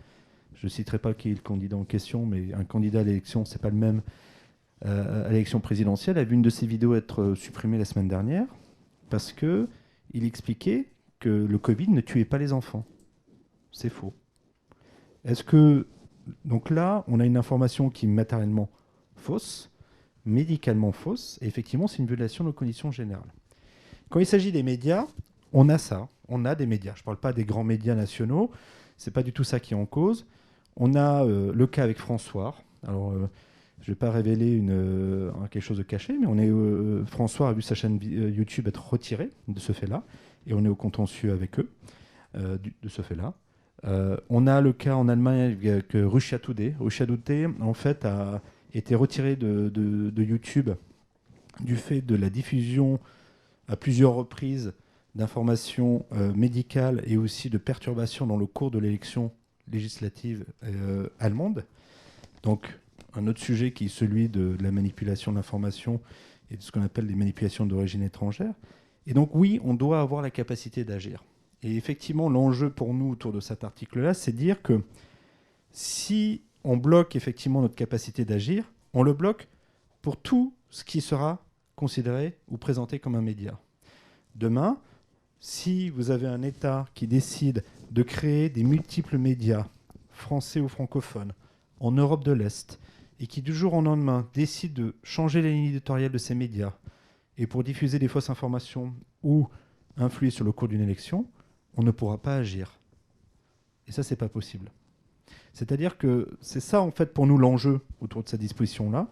je ne citerai pas qui est le candidat en question, mais un candidat à l'élection, ce n'est pas le même, à l'élection présidentielle, a vu une de ses vidéos être supprimée la semaine dernière parce qu'il expliquait que le Covid ne tuait pas les enfants. C'est faux. Donc là, on a une information qui est matériellement fausse, médicalement fausse, et effectivement, c'est une violation de nos conditions générales. Quand il s'agit des médias, on a ça. On a des médias. Je ne parle pas des grands médias nationaux. Ce n'est pas du tout ça qui est en cause. On a le cas avec François. Alors, je ne vais pas révéler quelque chose de caché, mais François a vu sa chaîne YouTube être retirée de ce fait-là, et on est au contentieux avec eux de ce fait-là. On a le cas en Allemagne avec Russia Today. Russia Today, en fait, a été retiré de YouTube du fait de la diffusion à plusieurs reprises d'informations médicales et aussi de perturbations dans le cours de l'élection législative allemande. Donc, un autre sujet qui est celui de la manipulation de l'information et de ce qu'on appelle les manipulations d'origine étrangère. Et donc, oui, on doit avoir la capacité d'agir. Et effectivement, l'enjeu pour nous autour de cet article-là, c'est de dire que si on bloque effectivement notre capacité d'agir, on le bloque pour tout ce qui sera considéré ou présenté comme un média. Demain, si vous avez un État qui décide de créer des multiples médias, français ou francophones, en Europe de l'Est, et qui du jour au lendemain décide de changer la ligne éditoriale de ces médias, et pour diffuser des fausses informations ou influer sur le cours d'une élection, on ne pourra pas agir. Et ça, c'est pas possible. C'est-à-dire que c'est ça, en fait, pour nous, l'enjeu autour de cette disposition-là.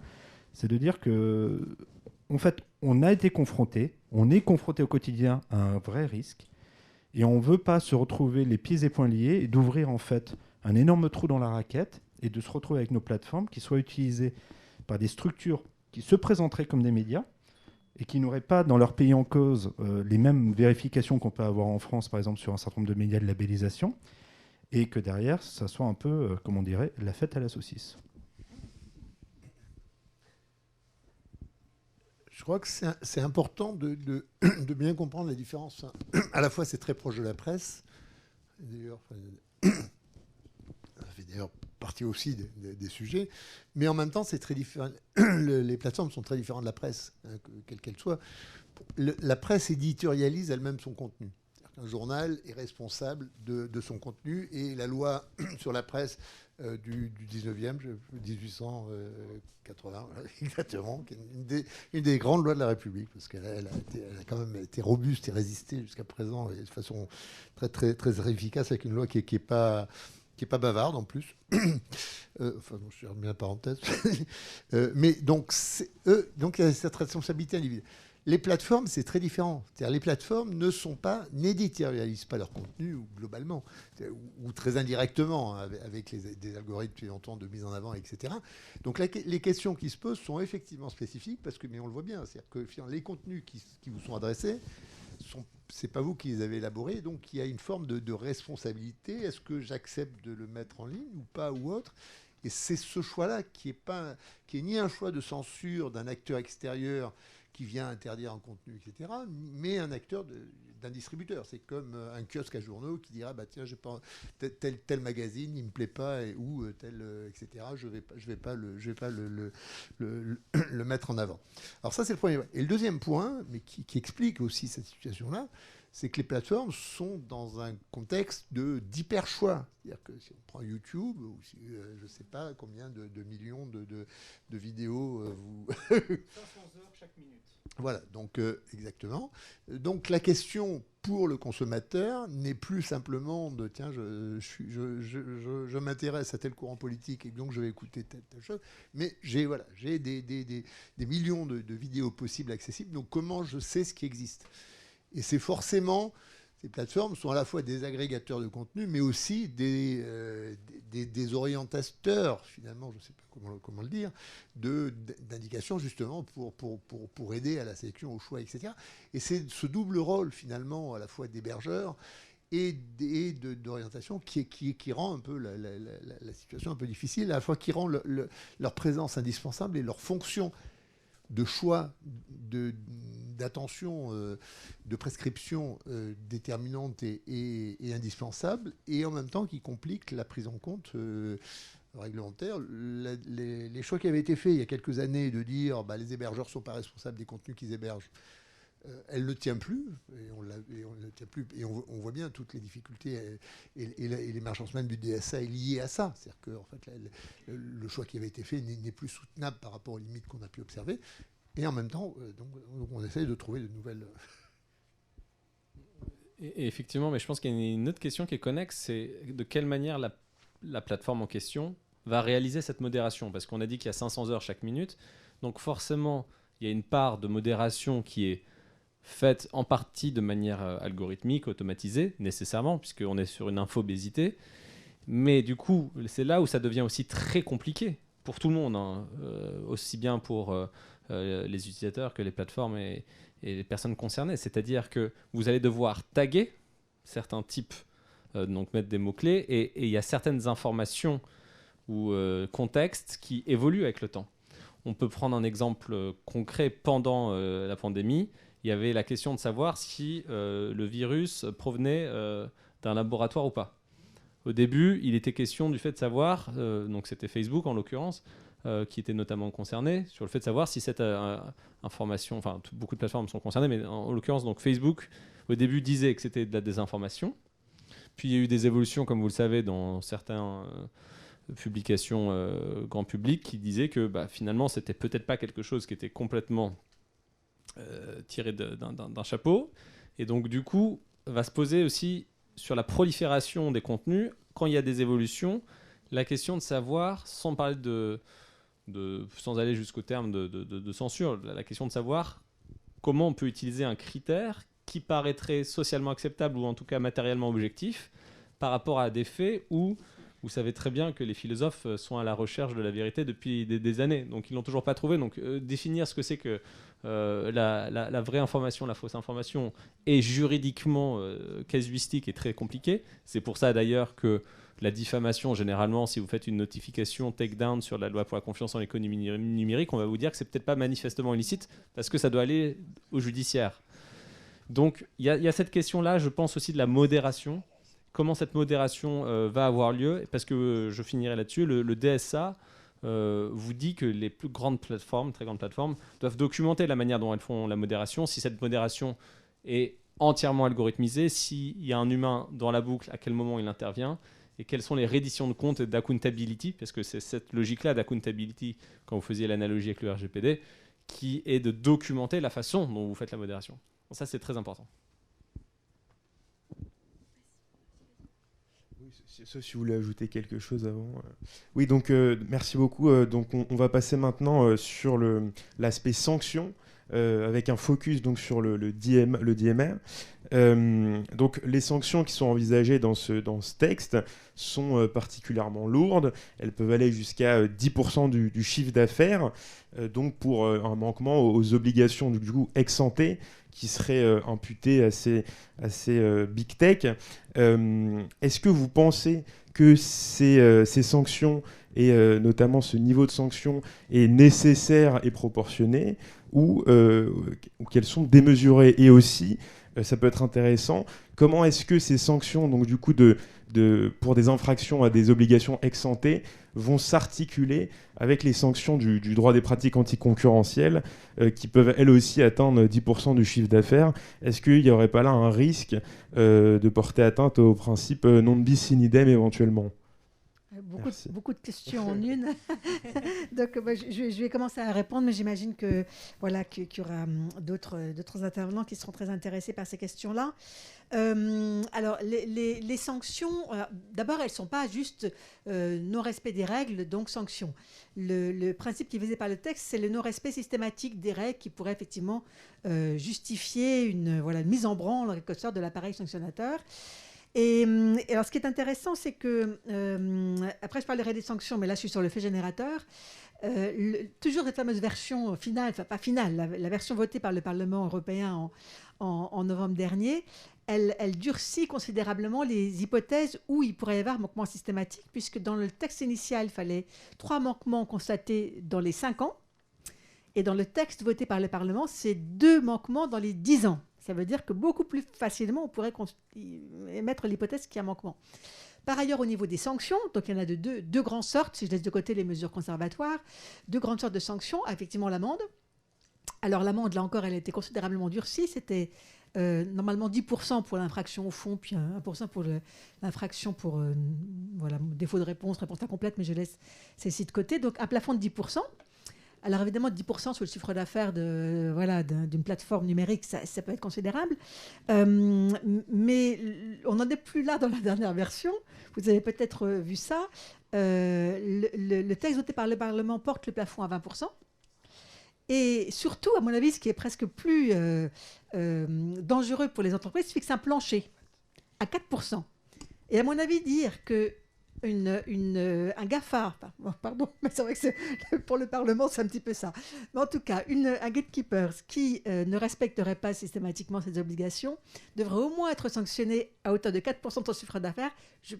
C'est de dire que, en fait, on a été confronté, on est confronté au quotidien à un vrai risque, et on ne veut pas se retrouver les pieds et poings liés et d'ouvrir, en fait, un énorme trou dans la raquette et de se retrouver avec nos plateformes qui soient utilisées par des structures qui se présenteraient comme des médias et qui n'auraient pas, dans leur pays en cause, les mêmes vérifications qu'on peut avoir en France, par exemple, sur un certain nombre de médias de labellisation, et que derrière, ça soit un peu, comme on dirait, la fête à la saucisse. Je crois que c'est important de bien comprendre la différence. À la fois, c'est très proche de la presse. D'ailleurs, ça fait d'ailleurs partie aussi des sujets. Mais en même temps, c'est très différent. Les plateformes sont très différentes de la presse, hein, quelle qu'elle soit. La presse éditorialise elle-même son contenu. Un journal est responsable de son contenu, et la loi sur la presse du 19e, 1880, exactement, qui est une des grandes lois de la République, parce qu'elle a quand même été robuste et résisté jusqu'à présent, et de façon très, très, très efficace, avec une loi qui est pas bavarde en plus. Enfin, bon, je remets la parenthèse. Mais donc il y a cette responsabilité individuelle. Les plateformes, c'est très différent. C'est-à-dire, les plateformes n'éditorialisent pas leur contenu globalement, ou très indirectement, hein, avec des algorithmes depuis longtemps de mise en avant, etc. Donc les questions qui se posent sont effectivement spécifiques, mais on le voit bien. C'est-à-dire que les contenus qui vous sont adressés, c'est pas vous qui les avez élaborés, donc il y a une forme de responsabilité. Est-ce que j'accepte de le mettre en ligne ou pas, ou autre? Et c'est ce choix-là qui est ni un choix de censure d'un acteur extérieur qui vient interdire un contenu, etc., mais un acteur d'un distributeur. C'est comme un kiosque à journaux qui dira tiens, j'ai pas tel magazine, il me plaît pas, ou tel, etc. Je vais pas le mettre en avant. Alors ça, c'est le premier point. Et le deuxième point, mais qui explique aussi cette situation-là, c'est que les plateformes sont dans un contexte d'hyper choix. C'est-à-dire que si on prend YouTube, ou je ne sais pas combien de millions de vidéos 500 heures chaque minute. Voilà, donc exactement. Donc la question pour le consommateur n'est plus simplement de tiens, je m'intéresse à tel courant politique et donc je vais écouter telle chose, mais j'ai des millions de vidéos possibles accessibles, donc comment je sais ce qui existe? Et c'est forcément, ces plateformes sont à la fois des agrégateurs de contenu, mais aussi des orientateurs, finalement, je ne sais pas comment le dire, d'indications justement pour aider à la sélection, au choix, etc. Et c'est ce double rôle, finalement, à la fois d'hébergeur et d'orientation qui rend un peu la situation un peu difficile, à la fois qui rend leur présence indispensable et leur fonction de choix, d'attention, de prescription déterminante et indispensable, et en même temps qui complique la prise en compte réglementaire. Les choix qui avaient été faits il y a quelques années de dire les hébergeurs ne sont pas responsables des contenus qu'ils hébergent, elle ne tient plus, on voit bien toutes les difficultés et l'émergence même du DSA est liée à ça. C'est-à-dire que en fait, le choix qui avait été fait n'est plus soutenable par rapport aux limites qu'on a pu observer. Et en même temps, donc on essaye de trouver de nouvelles... Et effectivement, mais je pense qu'il y a une autre question qui est connexe, c'est de quelle manière la plateforme en question va réaliser cette modération. Parce qu'on a dit qu'il y a 500 heures chaque minute, donc forcément, il y a une part de modération qui est faite en partie de manière algorithmique, automatisée, nécessairement, puisqu'on est sur une infobésité. Mais du coup, c'est là où ça devient aussi très compliqué pour tout le monde, hein, aussi bien pour les utilisateurs que les plateformes et les personnes concernées. C'est-à-dire que vous allez devoir taguer certains types, donc mettre des mots-clés, et il y a certaines informations ou contextes qui évoluent avec le temps. On peut prendre un exemple concret. Pendant la pandémie, il y avait la question de savoir si le virus provenait d'un laboratoire ou pas. Au début, il était question du fait de savoir, donc c'était Facebook en l'occurrence, qui était notamment concerné, sur le fait de savoir si cette information, enfin beaucoup de plateformes sont concernées, mais en l'occurrence donc Facebook au début disait que c'était de la désinformation. Puis il y a eu des évolutions, comme vous le savez, dans certaines publications grand public qui disaient que finalement c'était peut-être pas quelque chose qui était complètement tiré d'un chapeau. Et donc du coup va se poser aussi sur la prolifération des contenus, quand il y a des évolutions, la question de savoir, sans parler sans aller jusqu'au terme de censure, la question de savoir comment on peut utiliser un critère qui paraîtrait socialement acceptable ou en tout cas matériellement objectif par rapport à des faits où vous savez très bien que les philosophes sont à la recherche de la vérité depuis des années, donc ils l'ont toujours pas trouvé. Donc définir ce que c'est que la vraie information, la fausse information est juridiquement casuistique et très compliqué. C'est pour ça d'ailleurs que la diffamation, généralement, si vous faites une notification takedown sur la loi pour la confiance en l'économie numérique, on va vous dire que c'est peut-être pas manifestement illicite parce que ça doit aller au judiciaire. Donc il y a cette question-là, je pense aussi de la modération. Comment cette modération va avoir lieu? Parce que je finirai là-dessus, le DSA vous dit que les plus grandes plateformes, très grandes plateformes, doivent documenter la manière dont elles font la modération. Si cette modération est entièrement algorithmisée, s'il y a un humain dans la boucle, à quel moment il intervient, et quelles sont les redditions de comptes d'accountability, parce que c'est cette logique-là d'accountability, quand vous faisiez l'analogie avec le RGPD, qui est de documenter la façon dont vous faites la modération. Donc ça, c'est très important. Sauf si vous voulez ajouter quelque chose avant. Oui, donc merci beaucoup. Donc on va passer maintenant sur l'aspect sanction, avec un focus donc, sur le DMR. Donc les sanctions qui sont envisagées dans ce texte sont particulièrement lourdes. Elles peuvent aller jusqu'à 10% du chiffre d'affaires, donc pour un manquement aux obligations du coup ex-ante qui seraient imputées à ces big tech. Est-ce que vous pensez que ces sanctions et notamment ce niveau de sanctions est nécessaire et proportionné ou qu'elles sont démesurées? Et aussi, ça peut être intéressant, comment est-ce que ces sanctions, donc du coup pour des infractions à des obligations ex-ante, vont s'articuler avec les sanctions du droit des pratiques anticoncurrentielles qui peuvent elles aussi atteindre 10% du chiffre d'affaires? Est-ce qu'il n'y aurait pas là un risque de porter atteinte au principe non bis in idem éventuellement? Beaucoup de questions en une. Donc, je vais commencer à répondre, mais j'imagine qu'il y aura d'autres intervenants qui seront très intéressés par ces questions-là. Alors, les sanctions, d'abord, elles ne sont pas juste non-respect des règles, donc sanctions. Le principe qui est visé par le texte, c'est le non-respect systématique des règles qui pourrait effectivement justifier une mise en branle, en quelque sorte, de l'appareil sanctionnateur. Et alors, ce qui est intéressant, c'est que, après je parlerai des sanctions, mais là je suis sur le fait générateur, toujours cette fameuse version finale, enfin pas finale, la version votée par le Parlement européen en novembre dernier, elle durcit considérablement les hypothèses où il pourrait y avoir manquement systématique, puisque dans le texte initial, il fallait 3 manquements constatés dans les 5 ans, et dans le texte voté par le Parlement, c'est 2 manquements dans les 10 ans. Ça veut dire que beaucoup plus facilement, on pourrait émettre l'hypothèse qu'il y a manquement. Par ailleurs, au niveau des sanctions, donc il y en a de deux grandes sortes, si je laisse de côté les mesures conservatoires, 2 grandes sortes de sanctions. Effectivement, l'amende. Alors l'amende, là encore, elle a été considérablement durcie. C'était normalement 10% pour l'infraction au fond, puis 1% pour l'infraction pour défaut de réponse incomplète, mais je laisse celle-ci de côté. Donc un plafond de 10%. Alors évidemment, 10% sur le chiffre d'affaires d'une plateforme numérique, ça peut être considérable. Mais on n'en est plus là dans la dernière version. Vous avez peut-être vu ça. Le texte voté par le Parlement porte le plafond à 20%. Et surtout, à mon avis, ce qui est presque plus dangereux pour les entreprises, c'est que c'est un plancher à 4%. Et à mon avis, dire que un GAFA, pardon, mais c'est vrai que pour le Parlement, c'est un petit peu ça. Mais en tout cas, un gatekeeper qui ne respecterait pas systématiquement ses obligations devrait au moins être sanctionné à hauteur de 4% de son chiffre d'affaires.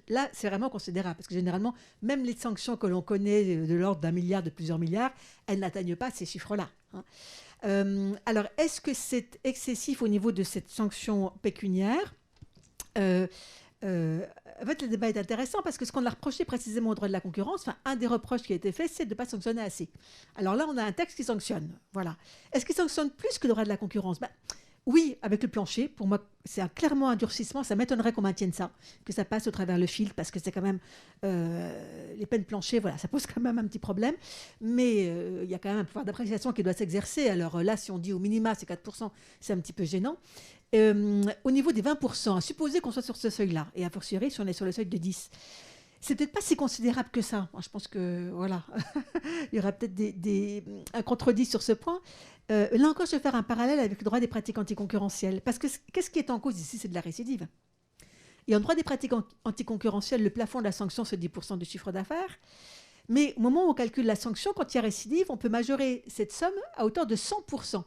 Là, c'est vraiment considérable, parce que généralement, même les sanctions que l'on connaît de l'ordre d'1 milliard, de plusieurs milliards, elles n'atteignent pas ces chiffres-là. Alors, est-ce que c'est excessif au niveau de cette sanction pécuniaire ? En fait, le débat est intéressant parce que ce qu'on a reproché précisément au droit de la concurrence, un des reproches qui a été fait, c'est de ne pas sanctionner assez. Alors là, on a un texte qui sanctionne. Voilà. Est-ce qu'il sanctionne plus que le droit de la concurrence ? Oui, avec le plancher. Pour moi, c'est clairement un durcissement. Ça m'étonnerait qu'on maintienne ça, que ça passe au travers le filtre, parce que c'est quand même les peines planchers, ça pose quand même un petit problème. Mais il y a quand même un pouvoir d'appréciation qui doit s'exercer. Alors là, si on dit au minima, c'est 4%, c'est un petit peu gênant. Au niveau des 20%, à supposer qu'on soit sur ce seuil-là, et a fortiori si on est sur le seuil de 10, c'est peut-être pas si considérable que ça. Moi, je pense que voilà, il y aura peut-être un contredit sur ce point. Là encore, je vais faire un parallèle avec le droit des pratiques anticoncurrentielles. Parce que qu'est-ce qui est en cause ici? C'est de la récidive. Et en droit des pratiques anticoncurrentielles, le plafond de la sanction, c'est 10% du chiffre d'affaires. Mais au moment où on calcule la sanction, quand il y a récidive, on peut majorer cette somme à hauteur de 100%.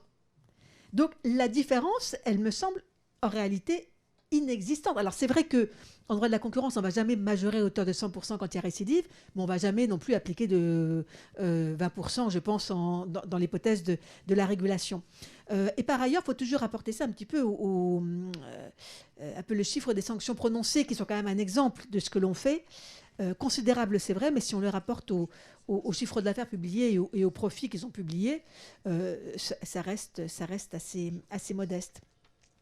Donc la différence, elle me semble en réalité inexistante. Alors c'est vrai qu'en droit de la concurrence, on ne va jamais majorer à hauteur de 100% quand il y a récidive, mais on ne va jamais non plus appliquer de 20%, je pense, dans l'hypothèse de la régulation. Et par ailleurs, il faut toujours rapporter ça un petit peu un peu le chiffre des sanctions prononcées, qui sont quand même un exemple de ce que l'on fait. Considérable, c'est vrai, mais si on le rapporte au chiffre d'affaires publié et aux profits qu'ils ont publiés, ça reste assez modeste.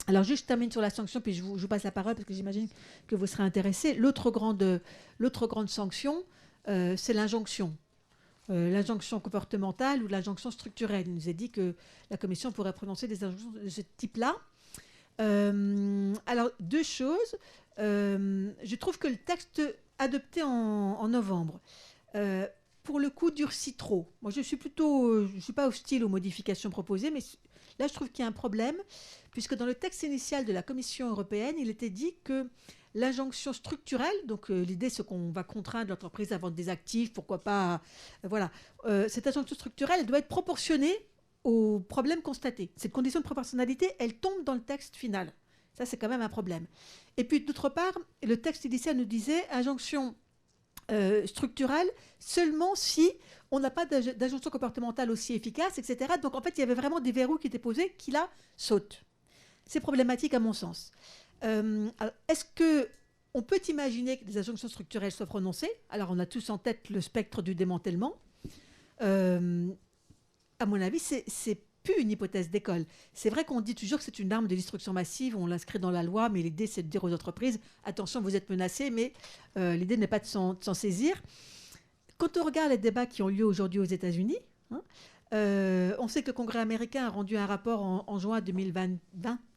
Alors, juste, je termine sur la sanction, puis je vous passe la parole, parce que j'imagine que vous serez intéressés. L'autre grande sanction, c'est l'injonction. L'injonction comportementale ou l'injonction structurelle. Il nous est dit que la Commission pourrait prononcer des injonctions de ce type-là. Alors, deux choses. Je trouve que le texte adopté en novembre, pour le coup, durcit trop. Moi, je suis pas hostile aux modifications proposées, mais là, je trouve qu'il y a un problème, puisque dans le texte initial de la Commission européenne, il était dit que l'injonction structurelle, donc l'idée c'est qu'on va contraindre l'entreprise à vendre des actifs, pourquoi pas, voilà. Cette injonction structurelle, elle doit être proportionnée aux problèmes constatés. Cette condition de proportionnalité, elle tombe dans le texte final. Ça, c'est quand même un problème. Et puis, d'autre part, le texte initial nous disait injonction structurelle seulement si on n'a pas d'injonction comportementale aussi efficace, etc. Donc, en fait, il y avait vraiment des verrous qui étaient posés qui, là, sautent. C'est problématique à mon sens. Alors, est-ce qu'on peut imaginer que des injonctions structurelles soient prononcées? Alors, on a tous en tête le spectre du démantèlement. À mon avis, c'est plus une hypothèse d'école. C'est vrai qu'on dit toujours que c'est une arme de destruction massive, on l'inscrit dans la loi, mais l'idée, c'est de dire aux entreprises, attention, vous êtes menacés, mais l'idée n'est pas de s'en saisir. Quand on regarde les débats qui ont lieu aujourd'hui aux États-Unis, on sait que le Congrès américain a rendu un rapport en juin 2020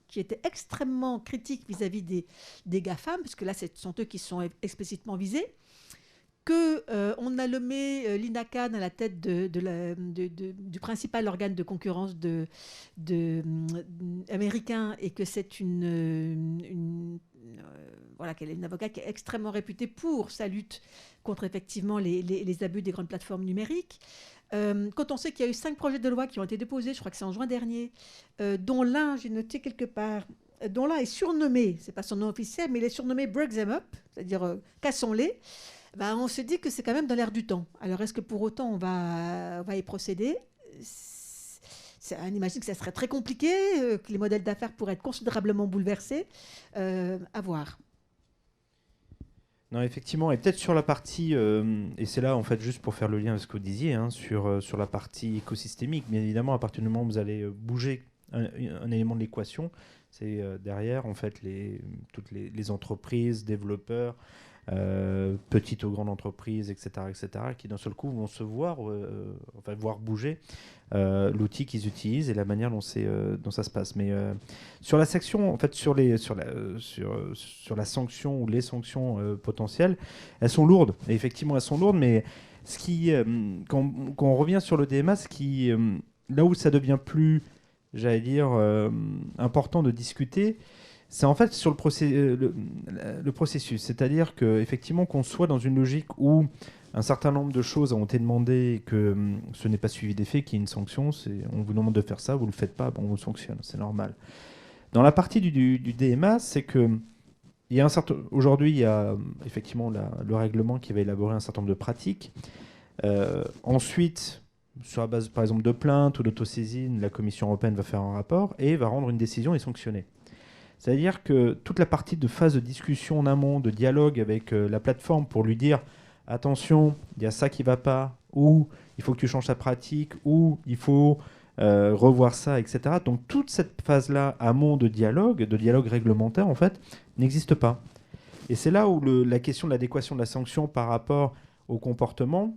qui était extrêmement critique vis-à-vis des GAFAM, puisque là, ce sont eux qui sont explicitement visés, qu'on a nommé l'INACAN à la tête du principal organe de concurrence américain, et que c'est voilà, qu'elle est une avocate qui est extrêmement réputée pour sa lutte contre effectivement les abus des grandes plateformes numériques. Quand on sait qu'il y a eu 5 projets de loi qui ont été déposés, je crois que c'est en juin dernier, dont l'un, j'ai noté quelque part, dont l'un est surnommé, c'est pas son nom officiel, mais il est surnommé Break Them Up, c'est-à-dire cassons-les. On se dit que c'est quand même dans l'air du temps. Alors, est-ce que pour autant on va y procéder? On imagine que ça serait très compliqué, que les modèles d'affaires pourraient être considérablement bouleversés. À voir. Non, effectivement, et peut-être sur la partie, et c'est là en fait juste pour faire le lien avec ce que vous disiez, sur la partie écosystémique, bien évidemment, à partir du moment où vous allez bouger un élément de l'équation, c'est derrière en fait toutes les entreprises, développeurs, petites ou grandes entreprises, etc., qui d'un seul coup vont se voir bouger l'outil qu'ils utilisent et la manière dont ça se passe. Mais sur la section, en fait, sur la sanction ou les sanctions potentielles, elles sont lourdes. Et effectivement, elles sont lourdes, mais quand on revient sur le DMA, là où ça devient plus, j'allais dire, important de discuter, c'est en fait sur le processus. C'est-à-dire qu'effectivement, qu'on soit dans une logique où un certain nombre de choses ont été demandées et que ce n'est pas suivi d'effet, qu'il y ait une sanction, on vous demande de faire ça, vous ne le faites pas, on vous sanctionne, c'est normal. Dans la partie du DMA, c'est que aujourd'hui, il y a effectivement le règlement qui va élaborer un certain nombre de pratiques. Ensuite, sur la base par exemple de plaintes ou d'autosaisine, la Commission européenne va faire un rapport et va rendre une décision et sanctionner. C'est-à-dire que toute la partie de phase de discussion en amont, de dialogue avec la plateforme pour lui dire « Attention, il y a ça qui ne va pas » ou « Il faut que tu changes ta pratique » ou « Il faut revoir ça », etc. Donc toute cette phase-là, amont de dialogue réglementaire, en fait, n'existe pas. Et c'est là où la question de l'adéquation de la sanction par rapport au comportement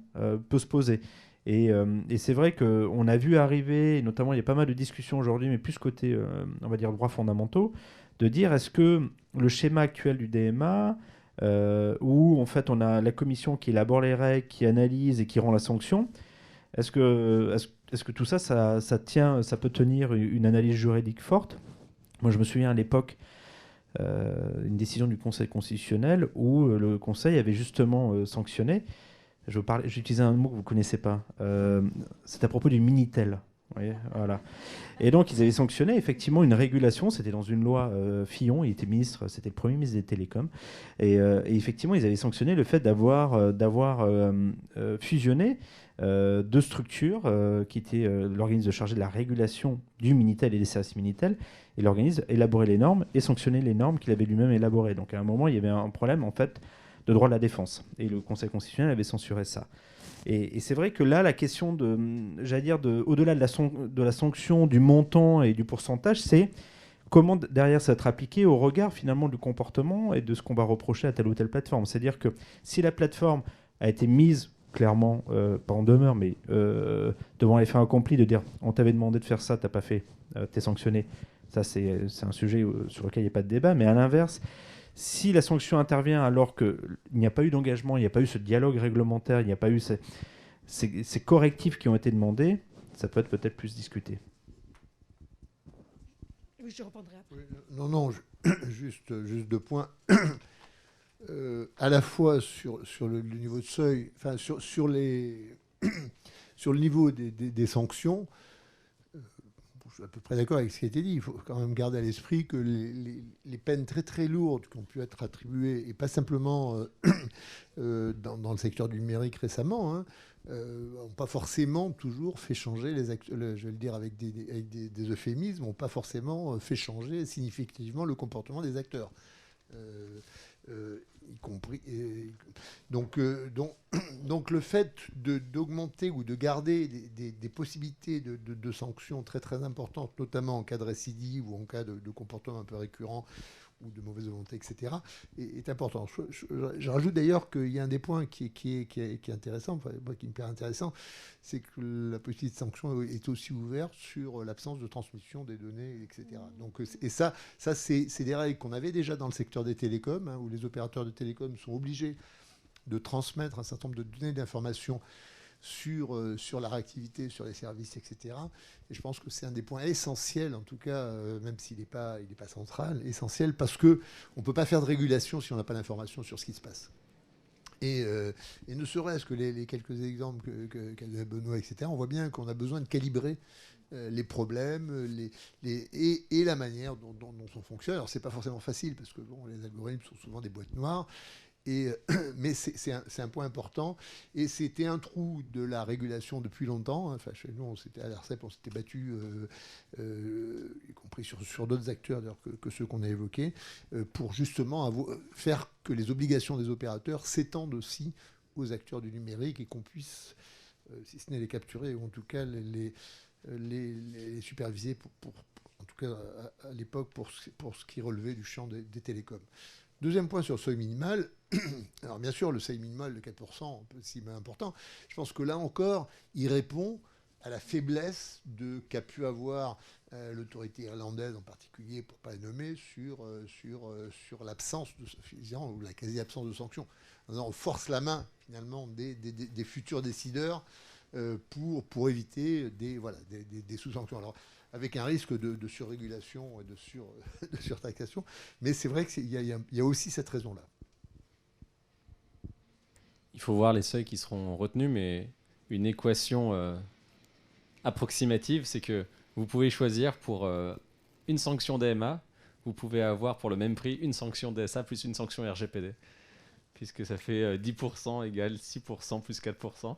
peut se poser. Et c'est vrai qu'on a vu arriver, et notamment il y a pas mal de discussions aujourd'hui, mais plus côté, on va dire, droits fondamentaux, de dire est-ce que le schéma actuel du DMA, où en fait on a la commission qui élabore les règles, qui analyse et qui rend la sanction, est-ce que tout ça, ça tient, ça peut tenir une analyse juridique forte? Moi je me souviens à l'époque, une décision du Conseil constitutionnel où le Conseil avait justement sanctionné. J'utilisais un mot que vous ne connaissez pas. C'est à propos du Minitel. Vous voyez, voilà. Et donc, ils avaient sanctionné effectivement une régulation. C'était dans une loi Fillon. Il était ministre, c'était le premier ministre des Télécoms. Et effectivement, ils avaient sanctionné le fait d'avoir fusionné deux structures qui étaient l'organisme chargé de la régulation du Minitel et des services Minitel, et l'organisme élaborait les normes et sanctionnait les normes qu'il avait lui-même élaborées. Donc, à un moment, il y avait un problème en fait de droit de la défense. Et le Conseil constitutionnel avait censuré ça. Et c'est vrai que là, la question au-delà de la sanction, du montant et du pourcentage, c'est comment derrière ça va être appliqué au regard finalement du comportement et de ce qu'on va reprocher à telle ou telle plateforme. C'est-à-dire que si la plateforme a été mise clairement, pas en demeure, mais devant les faits accomplis, de dire on t'avait demandé de faire ça, t'as pas fait, t'es sanctionné. Ça, c'est un sujet sur lequel il n'y a pas de débat. Mais à l'inverse, si la sanction intervient alors qu'il n'y a pas eu d'engagement, il n'y a pas eu ce dialogue réglementaire, il n'y a pas eu ces correctifs qui ont été demandés, ça peut être peut-être plus discuté. Oui, je reprendrai après. Non, juste 2 points. À la fois sur le niveau de seuil, enfin sur le niveau des sanctions, je suis à peu près d'accord avec ce qui a été dit. Il faut quand même garder à l'esprit que les peines très très lourdes qui ont pu être attribuées, et pas simplement dans le secteur du numérique récemment, n'ont pas forcément toujours fait changer les acteurs, je vais le dire avec des euphémismes, n'ont pas forcément fait changer significativement le comportement des acteurs. Y compris. Donc le fait d'augmenter ou de garder des possibilités de sanctions très très importantes, notamment en cas de récidive ou en cas de comportement un peu récurrent ou de mauvaise volonté, etc., est important. Je rajoute d'ailleurs qu'il y a un des points qui est intéressant, enfin, qui me paraît intéressant, c'est que la politique de sanction est aussi ouverte sur l'absence de transmission des données, etc. Donc, et ça c'est des règles qu'on avait déjà dans le secteur des télécoms, où les opérateurs de télécoms sont obligés de transmettre un certain nombre de données d'information sur la réactivité, sur les services, etc. Et je pense que c'est un des points essentiels, en tout cas, même s'il n'est pas central, essentiel, parce qu'on ne peut pas faire de régulation si on n'a pas d'information sur ce qui se passe. Et ne serait-ce que les quelques exemples qu'a donné Benoît, etc., on voit bien qu'on a besoin de calibrer les problèmes et la manière dont on fonctionne. Alors, ce n'est pas forcément facile, parce que les algorithmes sont souvent des boîtes noires, mais c'est un point important, et c'était un trou de la régulation depuis longtemps. Enfin, chez nous, à l'ARCEP, on s'était battu, y compris sur d'autres acteurs que ceux qu'on a évoqués, pour justement faire que les obligations des opérateurs s'étendent aussi aux acteurs du numérique et qu'on puisse, si ce n'est les capturer, ou en tout cas les superviser, en tout cas à l'époque, pour ce qui relevait du champ des télécoms. Deuxième point sur le seuil minimal. Alors bien sûr, le seuil minimal de 4%, c'est important. Je pense que là encore, il répond à la faiblesse qu'a pu avoir l'autorité irlandaise en particulier, pour ne pas la nommer, sur l'absence ou la quasi-absence de sanctions. On force la main finalement des futurs décideurs pour éviter des sous-sanctions. Alors, avec un risque de surrégulation et de surtaxation. Mais c'est vrai qu'il y a aussi cette raison-là. Il faut voir les seuils qui seront retenus, mais une équation approximative, c'est que vous pouvez choisir pour une sanction DMA, vous pouvez avoir pour le même prix une sanction DSA plus une sanction RGPD, puisque ça fait 10% égale 6% plus 4%,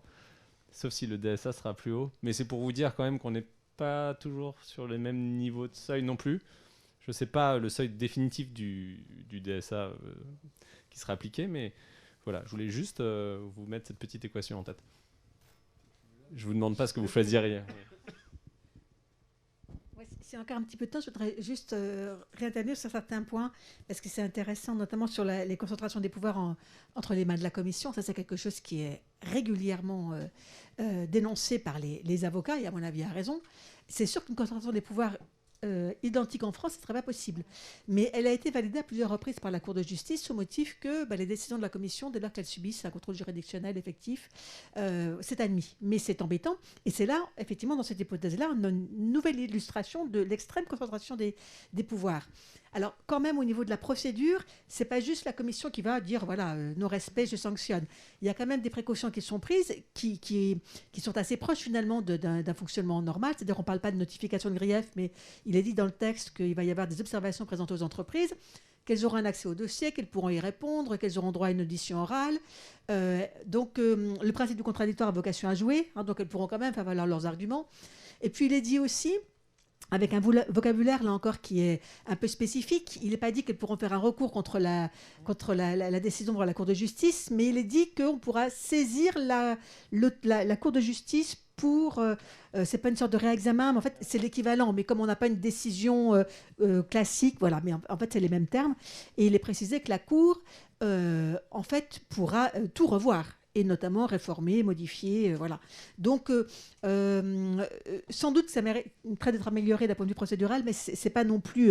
sauf si le DSA sera plus haut. Mais c'est pour vous dire quand même qu'on n'est pas toujours sur les mêmes niveaux de seuil non plus. Je ne sais pas le seuil définitif du DSA qui sera appliqué, mais voilà, je voulais juste vous mettre cette petite équation en tête. Je ne vous demande pas ce que vous choisiriez. C'est encore un petit peu de temps, je voudrais juste réintervenir sur certains points, parce que c'est intéressant, notamment sur les concentrations des pouvoirs entre les mains de la Commission. Ça, c'est quelque chose qui est régulièrement dénoncée par les avocats, et à mon avis, à raison. C'est sûr qu'une concentration des pouvoirs identique en France, ce ne serait pas possible. Mais elle a été validée à plusieurs reprises par la Cour de justice au motif que les décisions de la Commission, dès lors qu'elles subissent un contrôle juridictionnel effectif, c'est admis. Mais c'est embêtant. Et c'est là, effectivement, dans cette hypothèse-là, on a une nouvelle illustration de l'extrême concentration des pouvoirs. Alors, quand même, au niveau de la procédure, ce n'est pas juste la Commission qui va dire, voilà, non-respect, je sanctionne. Il y a quand même des précautions qui sont prises, qui sont assez proches, finalement, d'un fonctionnement normal. C'est-à-dire, on ne parle pas de notification de grief, mais il est dit dans le texte qu'il va y avoir des observations présentées aux entreprises, qu'elles auront un accès au dossier, qu'elles pourront y répondre, qu'elles auront droit à une audition orale. Donc, le principe du contradictoire a vocation à jouer, hein, donc elles pourront quand même faire valoir leurs arguments. Et puis, il est dit aussi, avec un vocabulaire, là encore, qui est un peu spécifique. Il n'est pas dit qu'elles pourront faire un recours contre la décision devant la Cour de justice, mais il est dit qu'on pourra saisir la Cour de justice pour... c'est pas une sorte de réexamen, mais en fait, c'est l'équivalent. Mais comme on n'a pas une décision classique, voilà, mais en fait, c'est les mêmes termes. Et il est précisé que la Cour, en fait, pourra tout revoir, et notamment réformer, modifier, voilà. Donc, sans doute, ça mériterait d'être amélioré d'un point de vue procédural, mais ce n'est pas non plus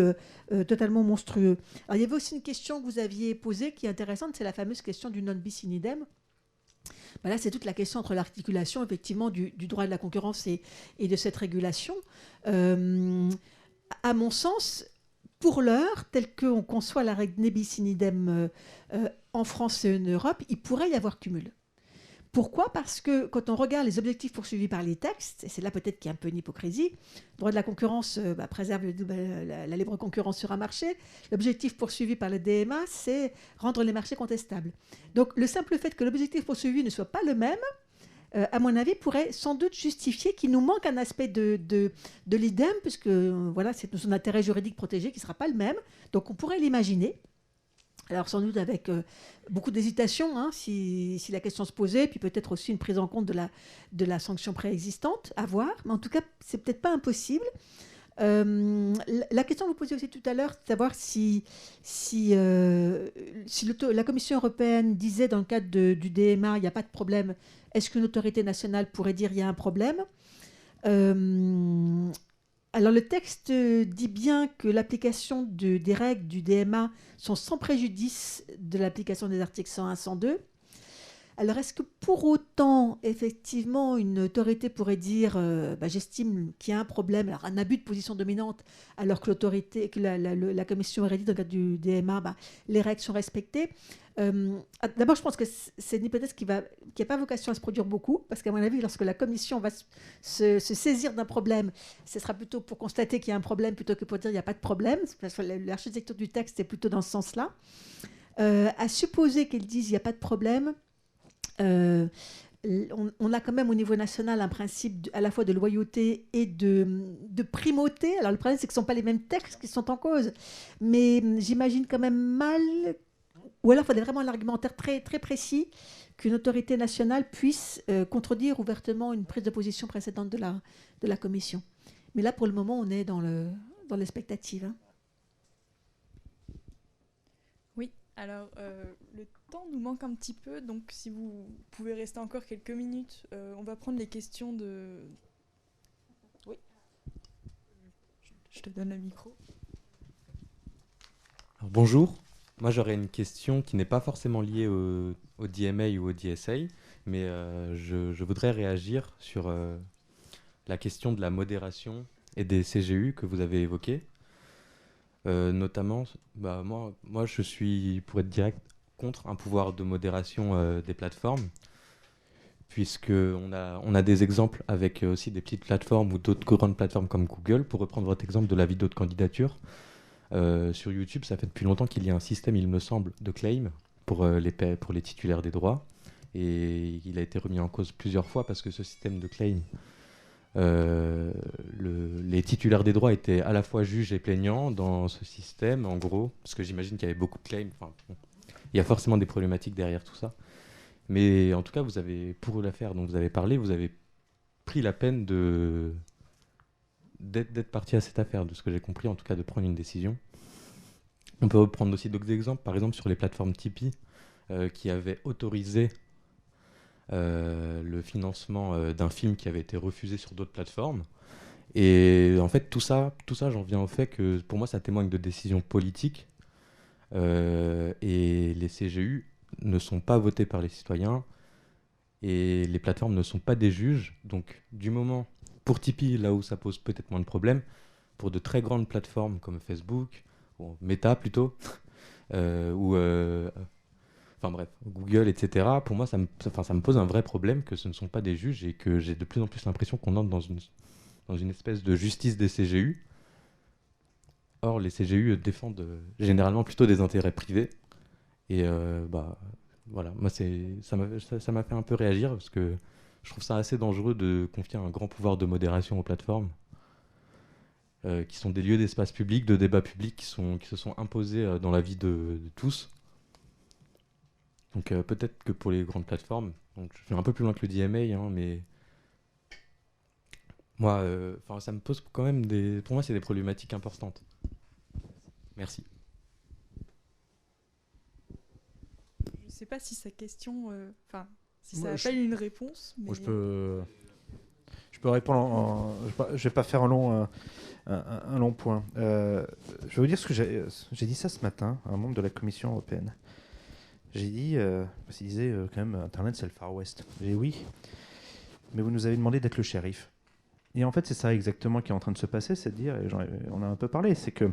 totalement monstrueux. Alors, il y avait aussi une question que vous aviez posée qui est intéressante, c'est la fameuse question du non bis in idem. Là, c'est toute la question entre l'articulation, effectivement, du droit de la concurrence et de cette régulation. À mon sens, pour l'heure, tel qu'on conçoit la règle ne bis in idem en France et en Europe, il pourrait y avoir cumul. Pourquoi ? Parce que quand on regarde les objectifs poursuivis par les textes, et c'est là peut-être qu'il y a un peu une hypocrisie, le droit de la concurrence préserve la libre concurrence sur un marché. L'objectif poursuivi par le DMA, c'est rendre les marchés contestables. Donc le simple fait que l'objectif poursuivi ne soit pas le même, à mon avis, pourrait sans doute justifier qu'il nous manque un aspect de l'idem, puisque voilà, c'est son intérêt juridique protégé qui ne sera pas le même. Donc on pourrait l'imaginer. Alors sans doute avec beaucoup d'hésitation, hein, si la question se posait, puis peut-être aussi une prise en compte de la sanction préexistante, à voir. Mais en tout cas, c'est peut-être pas impossible. La question que vous posiez aussi tout à l'heure, c'est de savoir si la Commission européenne disait dans le cadre du DMA, il n'y a pas de problème, est-ce qu'une autorité nationale pourrait dire il y a un problème ? Alors le texte dit bien que l'application des règles du DMA sont sans préjudice de l'application des articles 101 et 102. Alors est-ce que pour autant, effectivement, une autorité pourrait dire j'estime qu'il y a un problème, alors un abus de position dominante, alors que la commission aurait dit dans le cadre du DMA, les règles sont respectées. D'abord, je pense que c'est une hypothèse qui n'a pas vocation à se produire beaucoup, parce qu'à mon avis, lorsque la commission va se saisir d'un problème, ce sera plutôt pour constater qu'il y a un problème plutôt que pour dire qu'il n'y a pas de problème. Parce que l'architecture du texte est plutôt dans ce sens-là. À supposer qu'elle dise qu'il n'y a pas de problème, on a quand même au niveau national un principe à la fois de loyauté et de primauté. Alors le problème, c'est que ce ne sont pas les mêmes textes qui sont en cause, mais j'imagine quand même mal... Ou alors, il faudrait vraiment un argumentaire très, très précis qu'une autorité nationale puisse contredire ouvertement une prise de position précédente de la Commission. Mais là, pour le moment, on est dans l'expectative. Hein. Oui, alors le temps nous manque un petit peu, donc si vous pouvez rester encore quelques minutes, on va prendre les questions de... Oui. Je te donne le micro. Alors, bonjour. Moi, j'aurais une question qui n'est pas forcément liée au DMA ou au DSA, mais je voudrais réagir sur la question de la modération et des CGU que vous avez évoquées. Notamment, moi, je suis, pour être direct, contre un pouvoir de modération des plateformes, puisqu'on a des exemples avec aussi des petites plateformes ou d'autres grandes plateformes comme Google. Pour reprendre votre exemple de la vidéo de candidature, sur YouTube, ça fait depuis longtemps qu'il y a un système, il me semble, de claim pour les titulaires des droits. Et il a été remis en cause plusieurs fois parce que ce système de claim, les titulaires des droits étaient à la fois juges et plaignants dans ce système, en gros, parce que j'imagine qu'il y avait beaucoup de claims. Il y a forcément des problématiques derrière tout ça. Mais en tout cas, pour l'affaire dont vous avez parlé, vous avez pris la peine d'être parti à cette affaire, de ce que j'ai compris, en tout cas de prendre une décision. On peut reprendre aussi d'autres exemples, par exemple sur les plateformes Tipeee, qui avaient autorisé le financement d'un film qui avait été refusé sur d'autres plateformes. Et en fait, tout ça j'en viens au fait que pour moi, ça témoigne de décisions politiques. Et les CGU ne sont pas votés par les citoyens. Et les plateformes ne sont pas des juges. Donc, du moment, pour Tipeee, là où ça pose peut-être moins de problèmes, pour de très grandes plateformes comme Facebook, ou Meta plutôt, ou enfin bref, Google, etc., pour moi, ça me pose un vrai problème que ce ne sont pas des juges et que j'ai de plus en plus l'impression qu'on entre dans une espèce de justice des CGU. Or, les CGU défendent généralement plutôt des intérêts privés. Et voilà, moi ça m'a fait un peu réagir parce que je trouve ça assez dangereux de confier un grand pouvoir de modération aux plateformes, qui sont des lieux d'espace public, de débat public, qui se sont imposés dans la vie de tous. Donc peut-être que pour les grandes plateformes, donc je vais un peu plus loin que le DMA, hein, mais moi, ça me pose quand même pour moi, c'est des problématiques importantes. Merci. Je ne sais pas si sa question, si ça Moi, appelle une réponse. Mais... Moi, je peux répondre. Je vais pas faire un long point. Je vais vous dire ce que j'ai dit ça ce matin à un membre de la Commission européenne. J'ai dit, parce qu'il disait quand même, Internet c'est le Far West. J'ai dit oui, mais vous nous avez demandé d'être le shérif. Et en fait, c'est ça exactement qui est en train de se passer, c'est de dire, et on a un peu parlé, c'est que